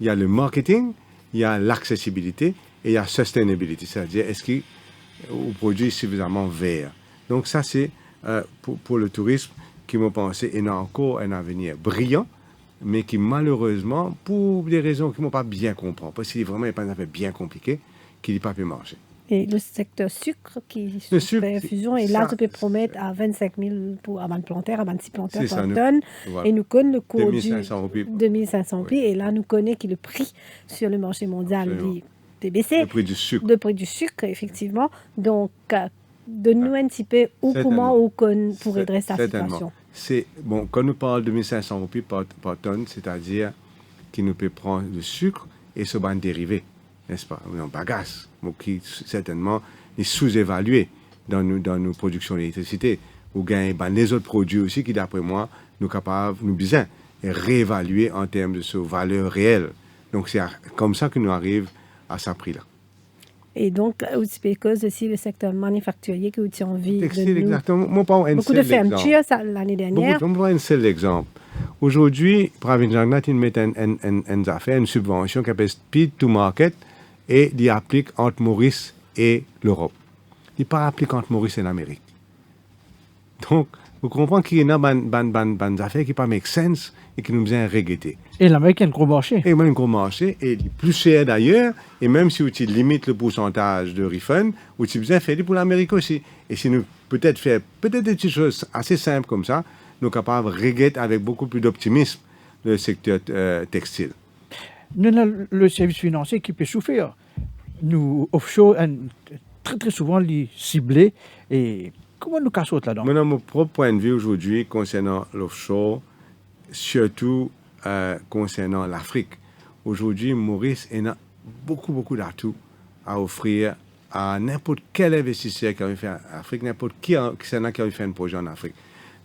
il y a le marketing, il y a l'accessibilité et il y a sustainability, c'est-à-dire est-ce que le produit est suffisamment vert. Donc ça, c'est pour le tourisme qui m'a pensé, il y a encore un avenir brillant, mais qui malheureusement, pour des raisons qui ne m'ont pas bien compris, parce qu'il est vraiment pas un affaire bien compliqué, qui n'a pas pu marcher. Et le secteur sucre qui fait fusion, et là, tu peux promettre à 25 000 pour Aban Plantaire, Aban Plantaire par tonne. Voilà. Et nous connaissons le cours 2500 pi. Et là, nous connaissons que le prix sur le marché mondial est baissé. Le prix du sucre. Le prix du sucre, effectivement. Donc, donne-nous un petit peu comment on pour redresser sa situation. C'est, bon, quand nous parlons de 2500 roupies par tonne, c'est-à-dire qu'il nous peut prendre le sucre et ce ban dérivé, n'est-ce pas? Un bagasse, qui certainement est sous-évalué dans nos productions d'électricité. Ou gagne les autres produits aussi qui, d'après moi, nous capables, nous besoin et réévaluer en termes de sa valeur réelle. Donc, c'est comme ça que nous arrivons à ce prix-là. Et donc, aussi le secteur manufacturier que tu as envie textile, de nous... Exactement. Moi, beaucoup de fermetures l'année dernière. On prend un seul exemple. Aujourd'hui, Provincial il met une subvention qui s'appelle Speed to Market et il applique entre Maurice et l'Europe. Il ne pas applique entre Maurice et l'Amérique. Donc, vous comprenez qu'il y a des affaires qui ne pas make sense et qui nous besoin regretter. Et l'Amérique a un gros marché. Et même un gros marché, et plus cher d'ailleurs, et même si tu limites le pourcentage de refund, tu besoin de faire pour l'Amérique aussi. Et si nous peut-être faire des petites choses assez simples comme ça, nous sommes capables de regretter avec beaucoup plus d'optimisme le secteur textile. Nous avons le service financier qui peut souffrir. Nous, offshore, très très souvent, les ciblés. Et comment nous cassons là-dedans? Maintenant, mon propre point de vue aujourd'hui concernant l'offshore, surtout concernant l'Afrique. Aujourd'hui, Maurice a beaucoup d'atouts à offrir à n'importe quel investisseur qui a fait en Afrique, n'importe qui a fait un projet en Afrique.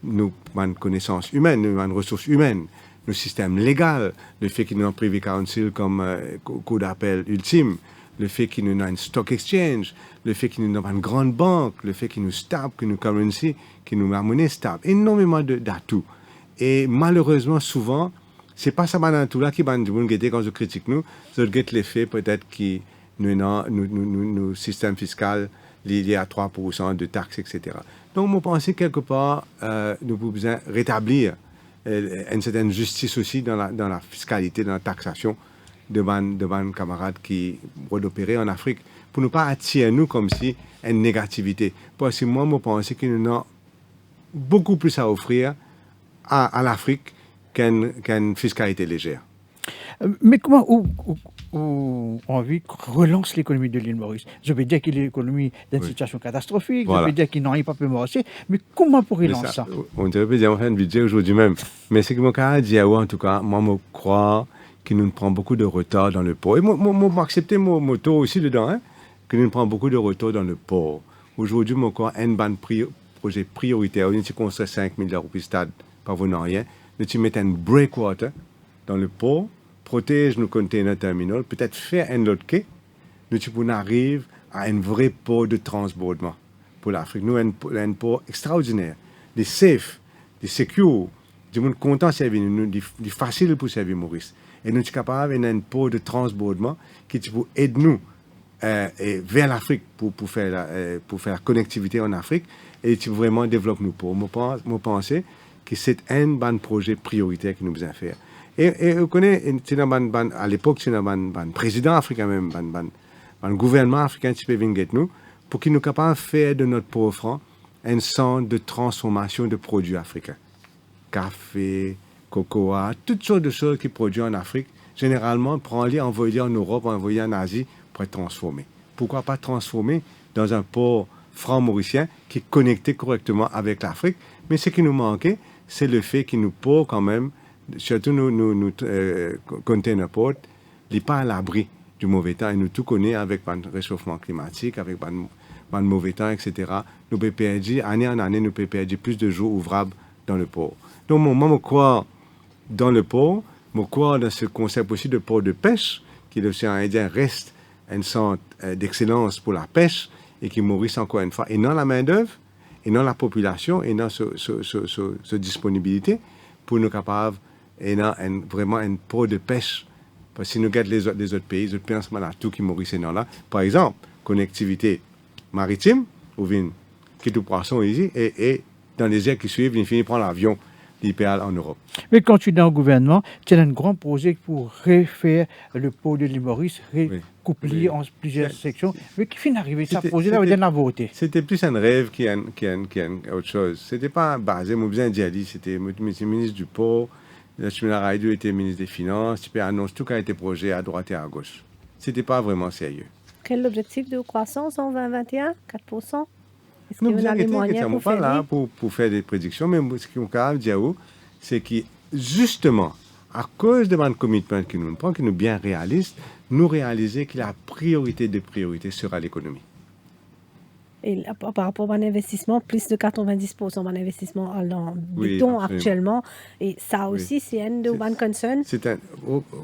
Nous avons une connaissance humaine, nous avons une ressource humaine, le système légal, le fait qu'il y a un Privy Council comme cours d'appel ultime, le fait qu'il y a une stock exchange, le fait qu'il y a une grande banque, le fait qu'il y a une stable, qu'il y a une currency, qu'il y a une monnaie stable, énormément d'atouts. Et malheureusement, souvent, ce n'est pas ça tout là qui va nous guetter quand je critique nous, je guette l'effet peut-être que nous système fiscal lié à 3% de taxes, etc. Donc, je pense quelque part, nous pouvons besoin rétablir une certaine justice aussi dans la fiscalité, dans la taxation devant nos camarades qui vont opérer en Afrique, pour ne pas attirer nous comme si une négativité. Parce que moi, je pense qu'il y a beaucoup plus à offrir à l'Afrique qu'une fiscalité légère. Mais comment on relance l'économie de l'île Maurice? Je veux dire qu'il y a l'économie d'une situation catastrophique, voilà. Je veux dire qu'il n'en a pas pu marcher, mais comment pour relancer ça? On dirait dire on fait un budget aujourd'hui même. Mais c'est que mon cas dit en tout cas, moi je crois qu'il nous prend beaucoup de retard dans le port. Et moi accepter mon moto aussi dedans, hein, que nous prend beaucoup de retard dans le port. Aujourd'hui, mon crois un projet prioritaire, on construit 5 milliards de stade, pas venant rien. Nous mettons un breakwater dans le port, protège nos containers terminaux, peut-être faire un autre quai, nous arrivons à un vrai port de transbordement pour l'Afrique. Nous avons un port extraordinaire, des safe, des secure, du monde content de servir nous, des facile pour servir Maurice. Et nous sommes capables d'un port de transbordement qui peut aider nous vers l'Afrique pour faire la connectivité en Afrique et qui vraiment développe nos ports. Je pense que c'est un bon projet prioritaire que nous devons faire. Et vous connaissez, à l'époque, c'est un président africain même, un gouvernement africain qui peut venir nous pour qu'il nous capable de faire de notre port franc un centre de transformation de produits africains. Café, cocoa, toutes sortes de choses qui produisent en Afrique. Généralement, prendre-les, envoyer en Europe, envoyer en Asie pour être transformés. Pourquoi pas transformer dans un port franc-mauricien qui est connecté correctement avec l'Afrique? Mais ce qui nous manquait, c'est le fait qu'il nous porte quand même, surtout nos container port, il n'est pas à l'abri du mauvais temps. Et nous tout connaissons avec le réchauffement climatique, avec le mauvais temps, etc. Nous pouvons perdre, année en année, nous pouvons perdre plus de jours ouvrables dans le port. Donc, moi, je crois dans le port, je crois dans ce concept aussi de port de pêche, qui l'océan Indien reste un centre d'excellence pour la pêche et qui Maurice encore une fois, et non la main-d'œuvre, et non la population, et non cette disponibilité pour nous capables, et non vraiment un port de pêche. Parce que si nous regardons les autres pays en ce moment, tout qui Maurice est là. Par exemple, connectivité maritime, où vient qui tout poisson ici, et dans les airs qui suivent, il finit prendre l'avion. L'IPL en Europe. Mais quand tu es dans le gouvernement, tu as un grand projet pour refaire le port de l'île Maurice, recoupler en plusieurs sections. Mais qui finit d'arriver, ce projet-là, vous avez voté. C'était plus un rêve qu'un autre chose. Ce n'était pas basé, mon bien dit, c'était ministre du port, Chimila Raïdou était ministre des Finances, tu peux annoncer tout qui a été projet à droite et à gauche. Ce n'était pas vraiment sérieux. Quel est l'objectif de croissance en 2021? 4%? Est-ce nous que vous avez les moyens pour faire là pour faire des prédictions, mais ce qui me dit, c'est que justement, à cause de mon commitment que nous prenons, que nous bien réalistes, nous réaliser que la priorité des priorités sera l'économie. Et par rapport à l'investissement, plus de 90% de l'investissement en béton actuellement. Et ça aussi, c'est un de vos concerns.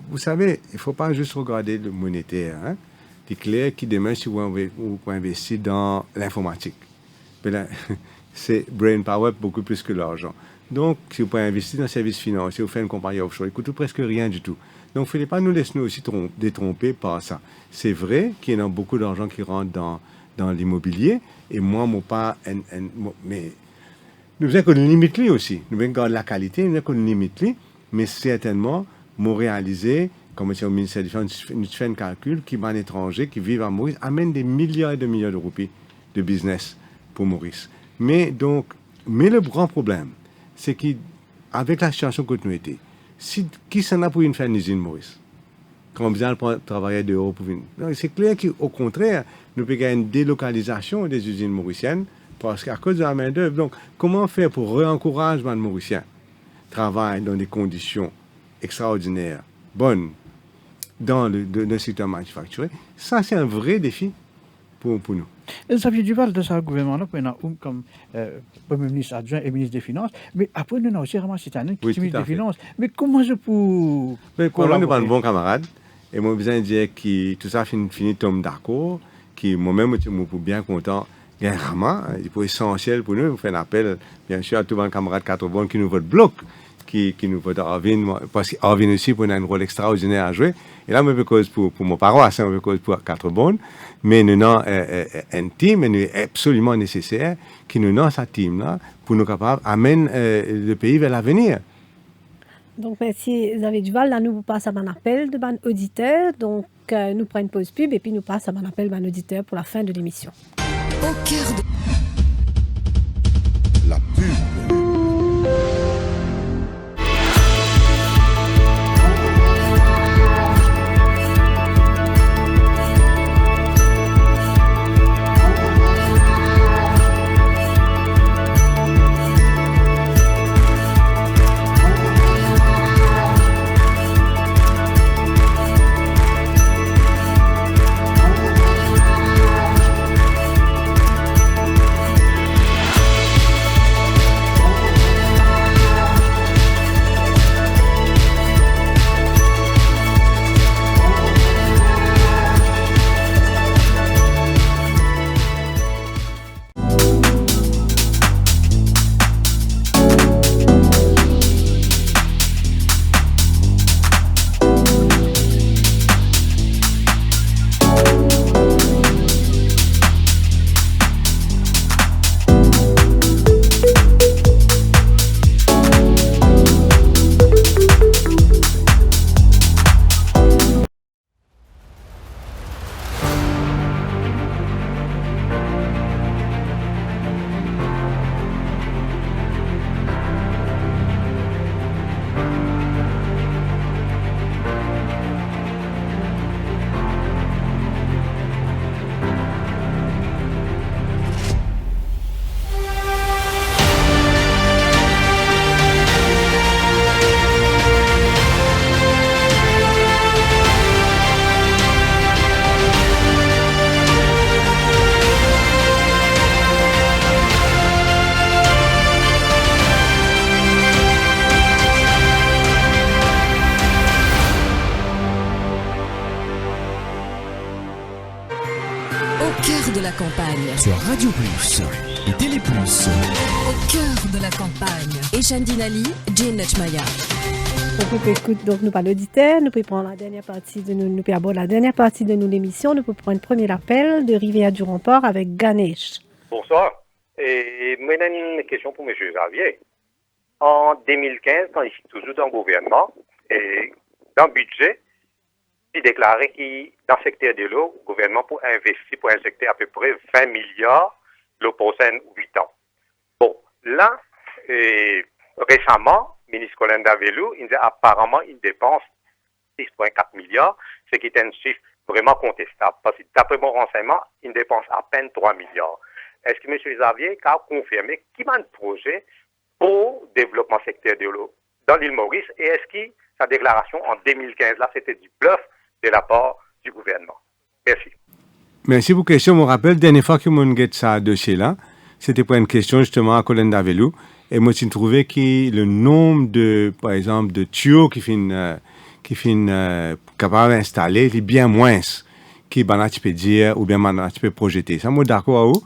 Vous savez, il ne faut pas juste regarder le monétaire. Hein? C'est clair que demain, si vous investissez dans l'informatique, c'est brain power beaucoup plus que l'argent. Donc, si vous pouvez investir dans le service financier, vous faites une compagnie offshore, il ne coûte presque rien du tout. Donc, il ne faut pas nous laisser nous aussi détromper par ça. C'est vrai qu'il y a beaucoup d'argent qui rentre dans l'immobilier, et moi, mon pas, mais nous avons une limite aussi. Nous avons garder la qualité, nous avons une limite, mais certainement, nous réaliser, comme c'est au ministère des Finances, nous faisons un calcul qui va en étranger, qui vivent à Maurice, amène des milliards et des milliards de roupies de business pour Maurice. Mais le grand problème, c'est qu'avec la situation que nous étions, qui s'en a pour faire une usine Maurice? Quand on besoin de travailler dehors pour venir. C'est clair qu'au contraire, nous pouvons gagner une délocalisation des usines mauriciennes parce qu'à cause de la main-d'œuvre. Donc, comment faire pour réencourager les Mauriciens travailler dans des conditions extraordinaires, bonnes, dans le secteur manufacturier? Ça, c'est un vrai défi pour nous. Xavier Duval, de ce gouvernement-là, comme Premier ministre adjoint et ministre des Finances, mais après, nous avons aussi Raman Sitanen qui est ministre des Finances. Mais comment je peux. Mais pour moi, nous sommes un bon camarade. Et moi, besoin de dire que tout ça finit tombe d'accord, que moi-même, je suis bien content. Il y a un Raman, c'est essentiel pour nous. Vous faites un appel, bien sûr, à tous les camarades 80 qui nous votent bloc, qui nous votent Arvin, parce qu'Arvin aussi pour un rôle extraordinaire à jouer. Et là, je cause pour mon paroisse, je cause pour 80, mais nous avons un team, et nous est absolument nécessaire que nous avons ce team-là pour nous capables d'amener le pays vers l'avenir. Donc, merci Xavier Duval. Là, nous passons à un appel de ban auditeur. Donc, nous prenons une pause pub et puis nous passons à un appel ban auditeur pour la fin de l'émission. Au cœur de la pub. campagne. Sur Radio Plus et Télé Plus. Au cœur de la campagne. Echan Dinali, Jane Nachmaya. Donc, écoute, donc nous parlons d'auditeur, nous pouvons prendre la dernière partie de nous pouvons aborder la dernière partie de l'émission, nous pouvons prendre un premier appel de Rivière du Rempart avec Ganesh. Bonsoir. Et moi, j'ai une question pour M. Xavier. En 2015, quand il est toujours dans le gouvernement, et dans le budget, il déclarait que dans le secteur de l'eau, le gouvernement pour investir pour injecter à peu près 20 milliards l'eau prochaine 8 ans. Bon, là, récemment, le ministre Colin Davelou, il dit apparemment une dépense 6,4 milliards, ce qui est un chiffre vraiment contestable. Parce que d'après mon renseignement, il dépense à peine 3 milliards. Est-ce que M. Xavier a confirmé qu'il y a un projet pour le développement secteur de l'eau dans l'île Maurice et est-ce que sa déclaration en 2015, là, c'était du bluff de la part du gouvernement? Merci. Merci pour la question. Je me rappelle, la dernière fois que je me suis ça dossier-là, c'était pour une question justement à Colin Davelou. Et moi, j'ai trouvé que le nombre de, par exemple, de tuyaux qui finissent capable d'installer, il est bien moins que tu peux dire ou bien tu peux projeter. Ça, moi, d'accord à vous.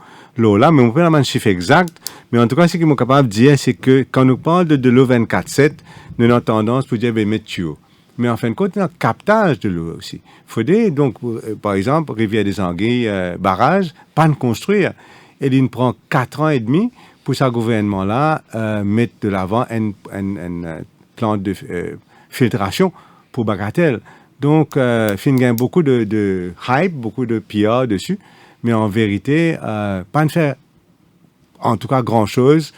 Là, mais on peut avoir un chiffre exact, Mais en tout cas, ce qu'ils sont capables de dire, c'est que quand nous parlons de l'eau 24/7, nous avons tendance pour dire, mettre tuyau. Mais en fin de compte, il y a un captage de l'eau aussi. Il faudrait, donc, par exemple, Rivière des Anguilles, barrage, pas de construire. Et il prend 4 ans et demi pour ce gouvernement-là mettre de l'avant un plan de filtration pour Bagatelle. Donc, il y a beaucoup de hype, beaucoup de PR dessus. Mais en vérité, pas de faire, en tout cas, grand-chose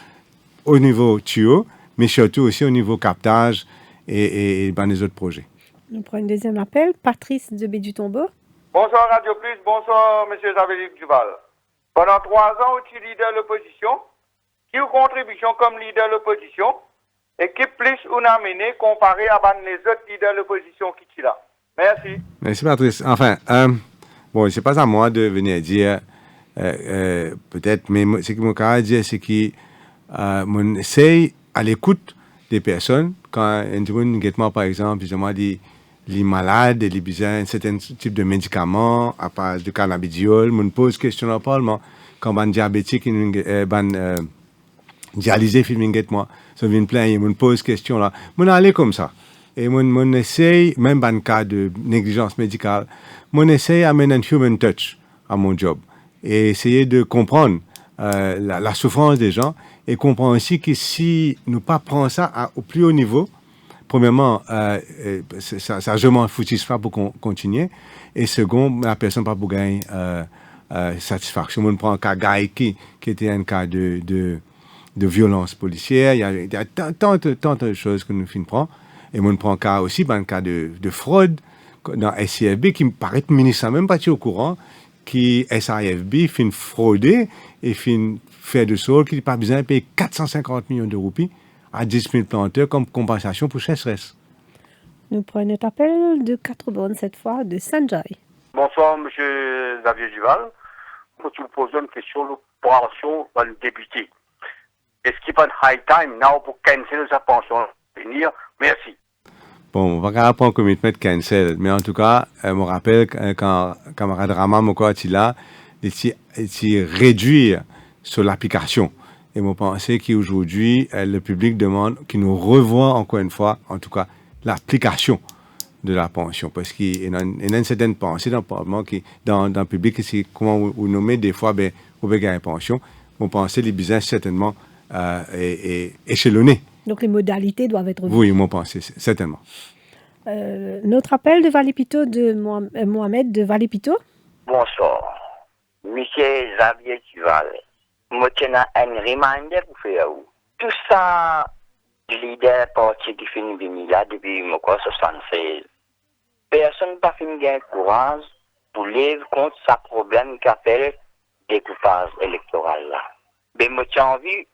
au niveau tuyau, mais surtout aussi au niveau captage et les autres projets. On prend un deuxième appel. Patrice de Bédu-Tombeau. Bonsoir Radio Plus, bonsoir M. Javelic Duval. Pendant 3 ans, tu es leader de l'opposition. Qui a contribution comme leader de l'opposition et qui plus on a mené comparé à les autres leaders de l'opposition qui sont là. Merci. Merci Patrice. Enfin, bon, c'est pas à moi de venir dire peut-être, mais ce que mon cas dire, c'est qu'on essaye à l'écoute des personnes. Quand un monde, par exemple, justement, les malades, les besoin un certain type de médicaments, à part de cannabidiol, on pose question au Parlement. Quand un diabétique, dialysé, moi, ça vient plein, on pose question là. On allait comme ça. Et on essaye, même dans le cas de négligence médicale, on essaye d'amener un human touch à mon job. Et essayer de comprendre la souffrance des gens et comprendre aussi que si nous ne prenons pas ça au plus haut niveau, premièrement, ça je m'en foutisse pas pour continuer. Et second, la personne pas pour gagner satisfaction. On prend un cas qui était un cas de violence policière. Il y a tant de choses que nous prenons. Et on prend un cas aussi, un cas de fraude dans SIFB qui me paraît ministre même pas au courant qui SIFB fin frauder et fin faire de sol qui n'a pas besoin de payer 450 millions de roupies à 10 000 planteurs comme compensation pour sécheresse. Nous prenons un appel de 4 bonnes cette fois de Sanjay. Bonsoir M. Xavier Duval. Je vous pose une question pour le député. Est-ce qu'il n'y a pas de high time now pour canceller sa pension à venir? Merci. Bon, on va pas un commitment cancel, mais en tout cas, je me rappelle quand camarade Rama Mokoti là, il réduire sur l'application. Et je pense qu'aujourd'hui, le public demande qu'il nous revoie encore une fois, en tout cas, l'application de la pension. Parce qu'il y a une certaine pensée dans le Parlement, dans le public, c'est comment vous nommez des fois, vous avez une pension. On pense que les business certainement échelonnés. Donc les modalités doivent être revues. Oui, mon pensée, certainement. Notre appel de Valépito de Mohamed de Valépito. Bonsoir. Monsieur Xavier Duval. Moi, je tiens un reminder pour faire où. Tout ça, le leader parti qui finit venir là depuis 1976. Personne n'a pas fini de courage pour lever contre ce problème qui appelle découpage électoral là. Mais moi, j'ai envie de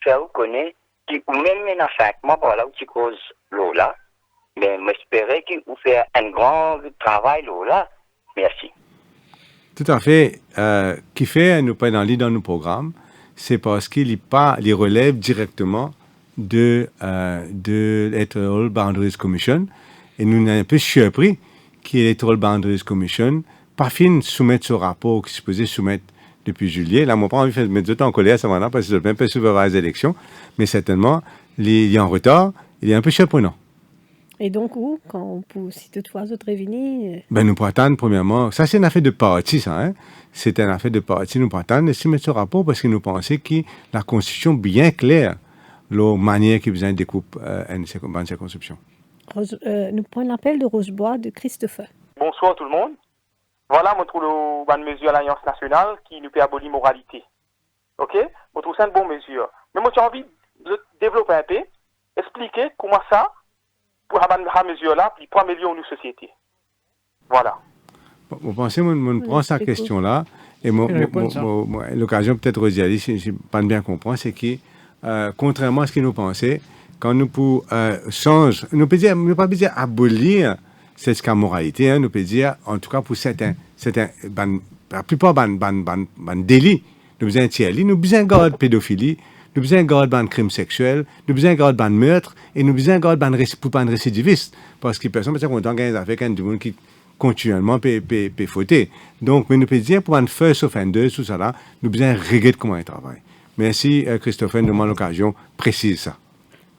faire connaître ou même en fait, moi, voilà, où tu causes l'eau là. Mais j'espérais qu'il vous fait un grand travail là. Merci. Tout à fait. Qui fait nous pas dans nos programmes, c'est parce qu'il relève directement de l'Electoral Boundaries Commission. Et nous sommes un peu surpris que l'Electoral Boundaries Commission pas fin soumettre ce rapport qui se posait soumettre depuis juillet. Là, moi, pas envie de mettre du temps en colère à ce moment-là parce que je ne peux même pas superviser les élections. Mais certainement, il est en retard. Il est un peu surprenant. Et donc, si toutefois vous revenez... Nous pourrons attendre, premièrement. Ça, c'est une affaire de parti, ça. Hein? C'est une affaire de parti. Nous pourrons attendre de soumettre ce rapport parce que nous pensons que la Constitution bien claire, la manière qu'il besoin de découpe une circonscription. Nous prenons l'appel de Rochebois de Christopher. Bonsoir tout le monde. Voilà, je trouve une mesure à l'Alliance nationale qui nous peut abolir moralité. OK? Je trouve ça une bonne mesure. Mais moi, j'ai envie de développer un peu, expliquer comment ça, pour avoir cette mesure-là, puis pour améliorer nos sociétés. Voilà. Vous pensez, on prend cette question-là, et l'occasion peut-être de redire, si je n'ai pas bien compris, c'est que, contrairement à ce que nous pensons, quand nous changeons, nous ne pouvons pas dire abolir cette moralité, hein, nous pouvons dire, en tout cas pour certains la plupart des délits, nous besoin de nous besoin de garder pédophilie, nous besoin de garder un crime sexuel, nous besoin de garder un meurtre, et nous besoin de garder un récidiviste, parce que personne ne peut pas des affaires du monde qui continuellement peut fauter. Donc, nous pouvons dire pour un first offender, tout ça là, nous besoin de régler comment il travaille. Merci, Christophe, de mon occasion précise ça.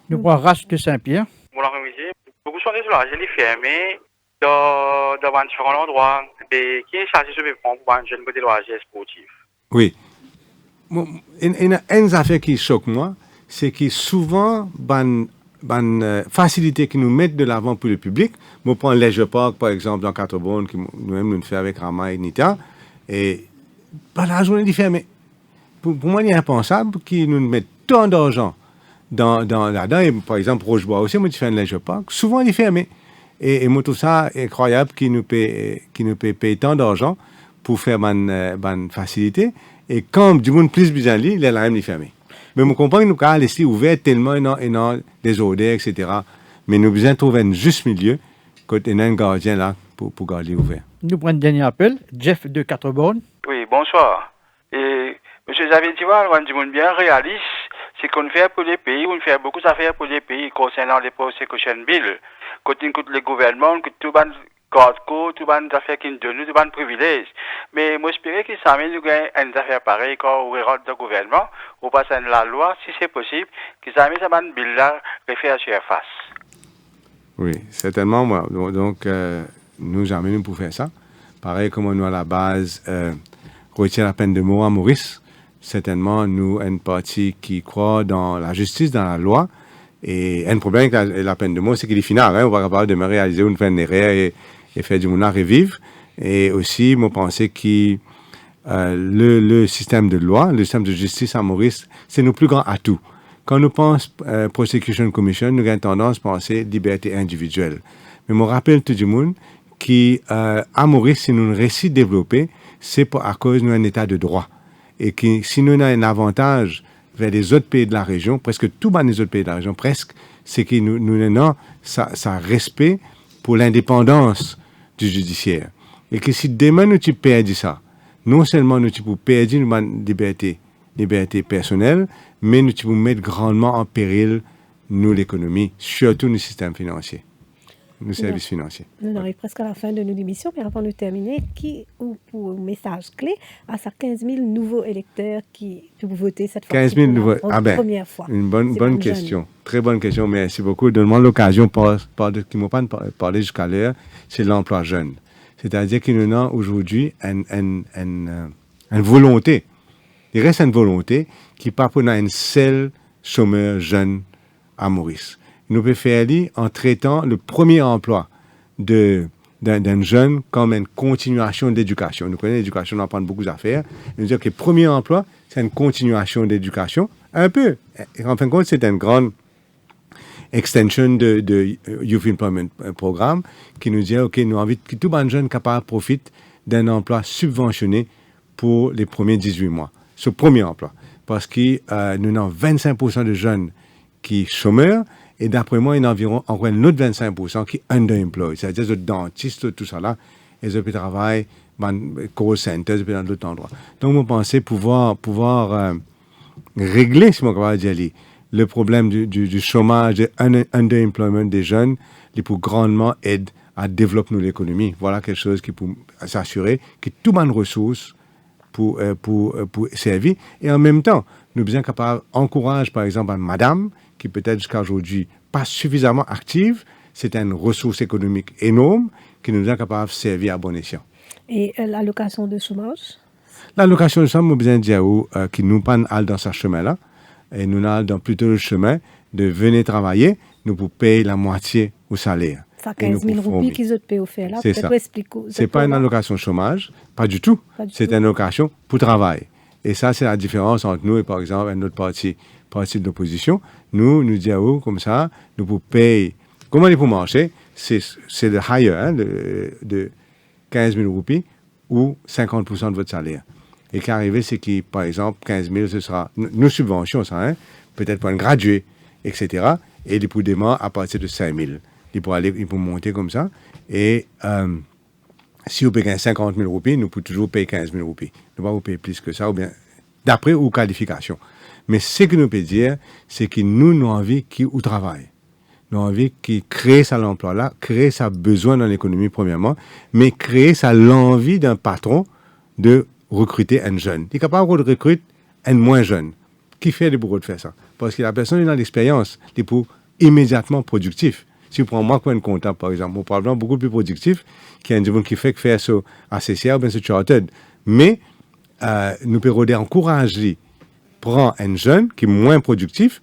Nous prenons Race de Saint-Pierre. Bon après-midi. Beaucoup sont sur la j'ai fermé dans différents endroits. Et qui est chargé de prendre pour un jeune côté loisir sportif. Oui. Une affaire qui choque moi, c'est que souvent, facilité qui nous mettent de l'avant pour le public. Je prends Leisure Park, par exemple, dans Quatre-Bonnes, que nous-mêmes nous faisons avec Rama et Nita. Et la journée est fermée. Pour moi, il est impensable qu'ils nous mettent tant d'argent là-dedans. Et, par exemple, Rochebois aussi, moi, je fais un Leisure Park. Souvent, il est fermé. Et moi, tout ça, incroyable qu'ils nous paye tant d'argent pour faire une facilité. Et quand du monde plus besoin de lui, il est là même fermé. Mais je comprends que nous avons laissé ouvert tellement énorme des odeurs, etc. Mais nous avons trouvé un juste milieu quand il y a un gardien là pour garder ouvert. Nous prenons un dernier appel. Jeff de Quatre-Bornes. Oui, bonsoir. Et monsieur Xavier Duval, on dit bien réaliste, c'est qu'on fait pour les pays, on fait beaucoup d'affaires pour les pays concernant les prosecution bills. Quand on écoute les gouvernements, que tout le monde tout le monde affaires qui nous donnent, tout le monde privilèges. Mais moi, j'espère qu'ils s'amènent une affaire pareille quand on rentre dans le gouvernement, on passe à la loi, si c'est possible, qu'ils amènent ça une bill là, réfère sur face. Oui, certainement. Moi. Donc, nous jamais pour faire ça. Pareil comme nous à la base retire la peine de mort à Maurice. Certainement, nous, une partie qui croit dans la justice, dans la loi. Et un problème avec la peine de mort, c'est qu'il est final. Hein? On va pas de me réaliser une peine d'erreur et faire du monde à revivre. Et aussi, moi, penser que le système de loi, le système de justice à Maurice, c'est nos plus grands atouts. Quand nous pensons Prosecution Commission, nous avons tendance à penser liberté individuelle. Mais je me rappelle tout le monde qu'à Maurice, si nous réusssissons à développer, c'est à cause de un état de droit. Et que si nous avons un avantage vers les autres pays de la région, presque tous les autres pays de la région, presque, c'est que nous avons ça respect pour l'indépendance du judiciaire. Et que si demain nous perdons ça, non seulement nous perdons notre liberté personnelle, mais nous pouvons mettre grandement en péril l'économie, surtout le système financier, nos services financiers. Nous arrivons presque à la fin de notre émission, mais avant de terminer, qui ou pour un message clé à ces 15 000 nouveaux électeurs qui peuvent voter cette fois 15 000 nouveaux, première fois. Une bonne question, jeune. Très bonne question, merci beaucoup. Donne-moi l'occasion qui m'ont pas parlé jusqu'à l'heure, c'est l'emploi jeune. C'est-à-dire que nous avons aujourd'hui une volonté. Il reste une volonté qui part pour un seul chômeur jeune à Maurice. Nous pouvons faire en traitant le premier emploi d'un jeune comme une continuation d'éducation. Nous connaissons l'éducation, on en prend beaucoup d'affaires. Nous disons que le premier emploi, c'est une continuation d'éducation. Un peu. En fin de compte, c'est une grande extension de Youth Employment Programme qui nous dit, OK, nous avons envie que tout le jeune capable profite d'un emploi subventionné pour les premiers 18 mois. Ce premier emploi. Parce que nous avons 25% de jeunes qui sont chômeurs et d'après moi, il y a environ encore un autre 25% qui sont underemployed. C'est-à-dire les dentistes, tout ça là, et ils travaillent dans les call centers, dans d'autres endroits. Donc, je pensais pouvoir régler, si on peut dire, le problème du chômage, de underemployment des jeunes, qui pour grandement aider à développer l'économie. Voilà quelque chose qui peut s'assurer que tout le monde ressources pour servir. Et en même temps, nous sommes bien capables d'encourager, par exemple, une madame qui peut-être jusqu'à aujourd'hui pas suffisamment active. C'est une ressource économique énorme qui nous est capable de servir à bon escient. Et l'allocation de chômage? L'allocation de chômage, nous besoin de dire que nous pas dans ce chemin-là. Et nous allons dans plutôt le chemin de venir travailler, nous pour payer la moitié au salaire. Ça 15 000 roupies qu'ils ont payé au fait là. C'est ça. C'est pas une allocation chômage, pas du tout. C'est une allocation pour travail. Et ça, c'est la différence entre nous et, par exemple, un autre parti de l'opposition. Nous disons comme ça, nous pour payer. Comment il faut marcher? C'est le higher, de 15 000 roupies ou 50% de votre salaire. Et qui arrive, c'est que, par exemple, 15 000, ce sera nos subventions, ça, peut-être pour un gradué, etc. Et les paiements à partir de 5 000. Il peut monter comme ça. Et si vous payez 50 000 roupies, nous pouvons toujours payer 15 000 roupies. Nous ne pouvons pas vous payer plus que ça, ou bien d'après ou qualification. Mais ce que nous pouvons dire, c'est que nous avons envie qu'il travaille. Nous avons envie qu'il crée ça l'emploi-là, crée ça besoin dans l'économie, premièrement, mais créer ça l'envie d'un patron de recruter un jeune. Il est capable de recruter un moins jeune. qui fait le bureau de faire ça? Parce que la personne est dans l'expérience, il est pour immédiatement productif. Si vous prenez moi comme un comptable, par exemple, mon probablement beaucoup plus productif qu'un individu qui fait que faire ce ACCA ou bien ce chartered. Mais nous pouvons encourager, prendre un jeune qui est moins productif,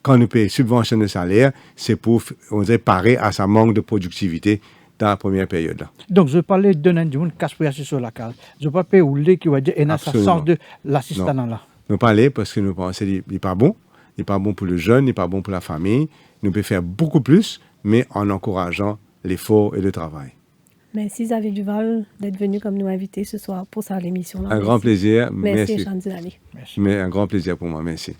quand nous payons subvention de salaire, c'est pour, on dirait, parer à sa manque de productivité dans la première période. Là. Donc, je parlais d'un individu qui casse sur la case. Je ne peux pas oublier qu'il va dire et dans sa sens de l'assistant là. Nous parlons parce que nous pensons qu'il n'est pas bon. Il n'est pas bon pour le jeune, il n'est pas bon pour la famille. Nous pouvons faire beaucoup plus, mais en encourageant l'effort et le travail. Merci Xavier Duval d'être venu comme nous invité ce soir pour ça l'émission. Un grand plaisir. Merci Jean Dinali. Mais un grand plaisir pour moi. Merci.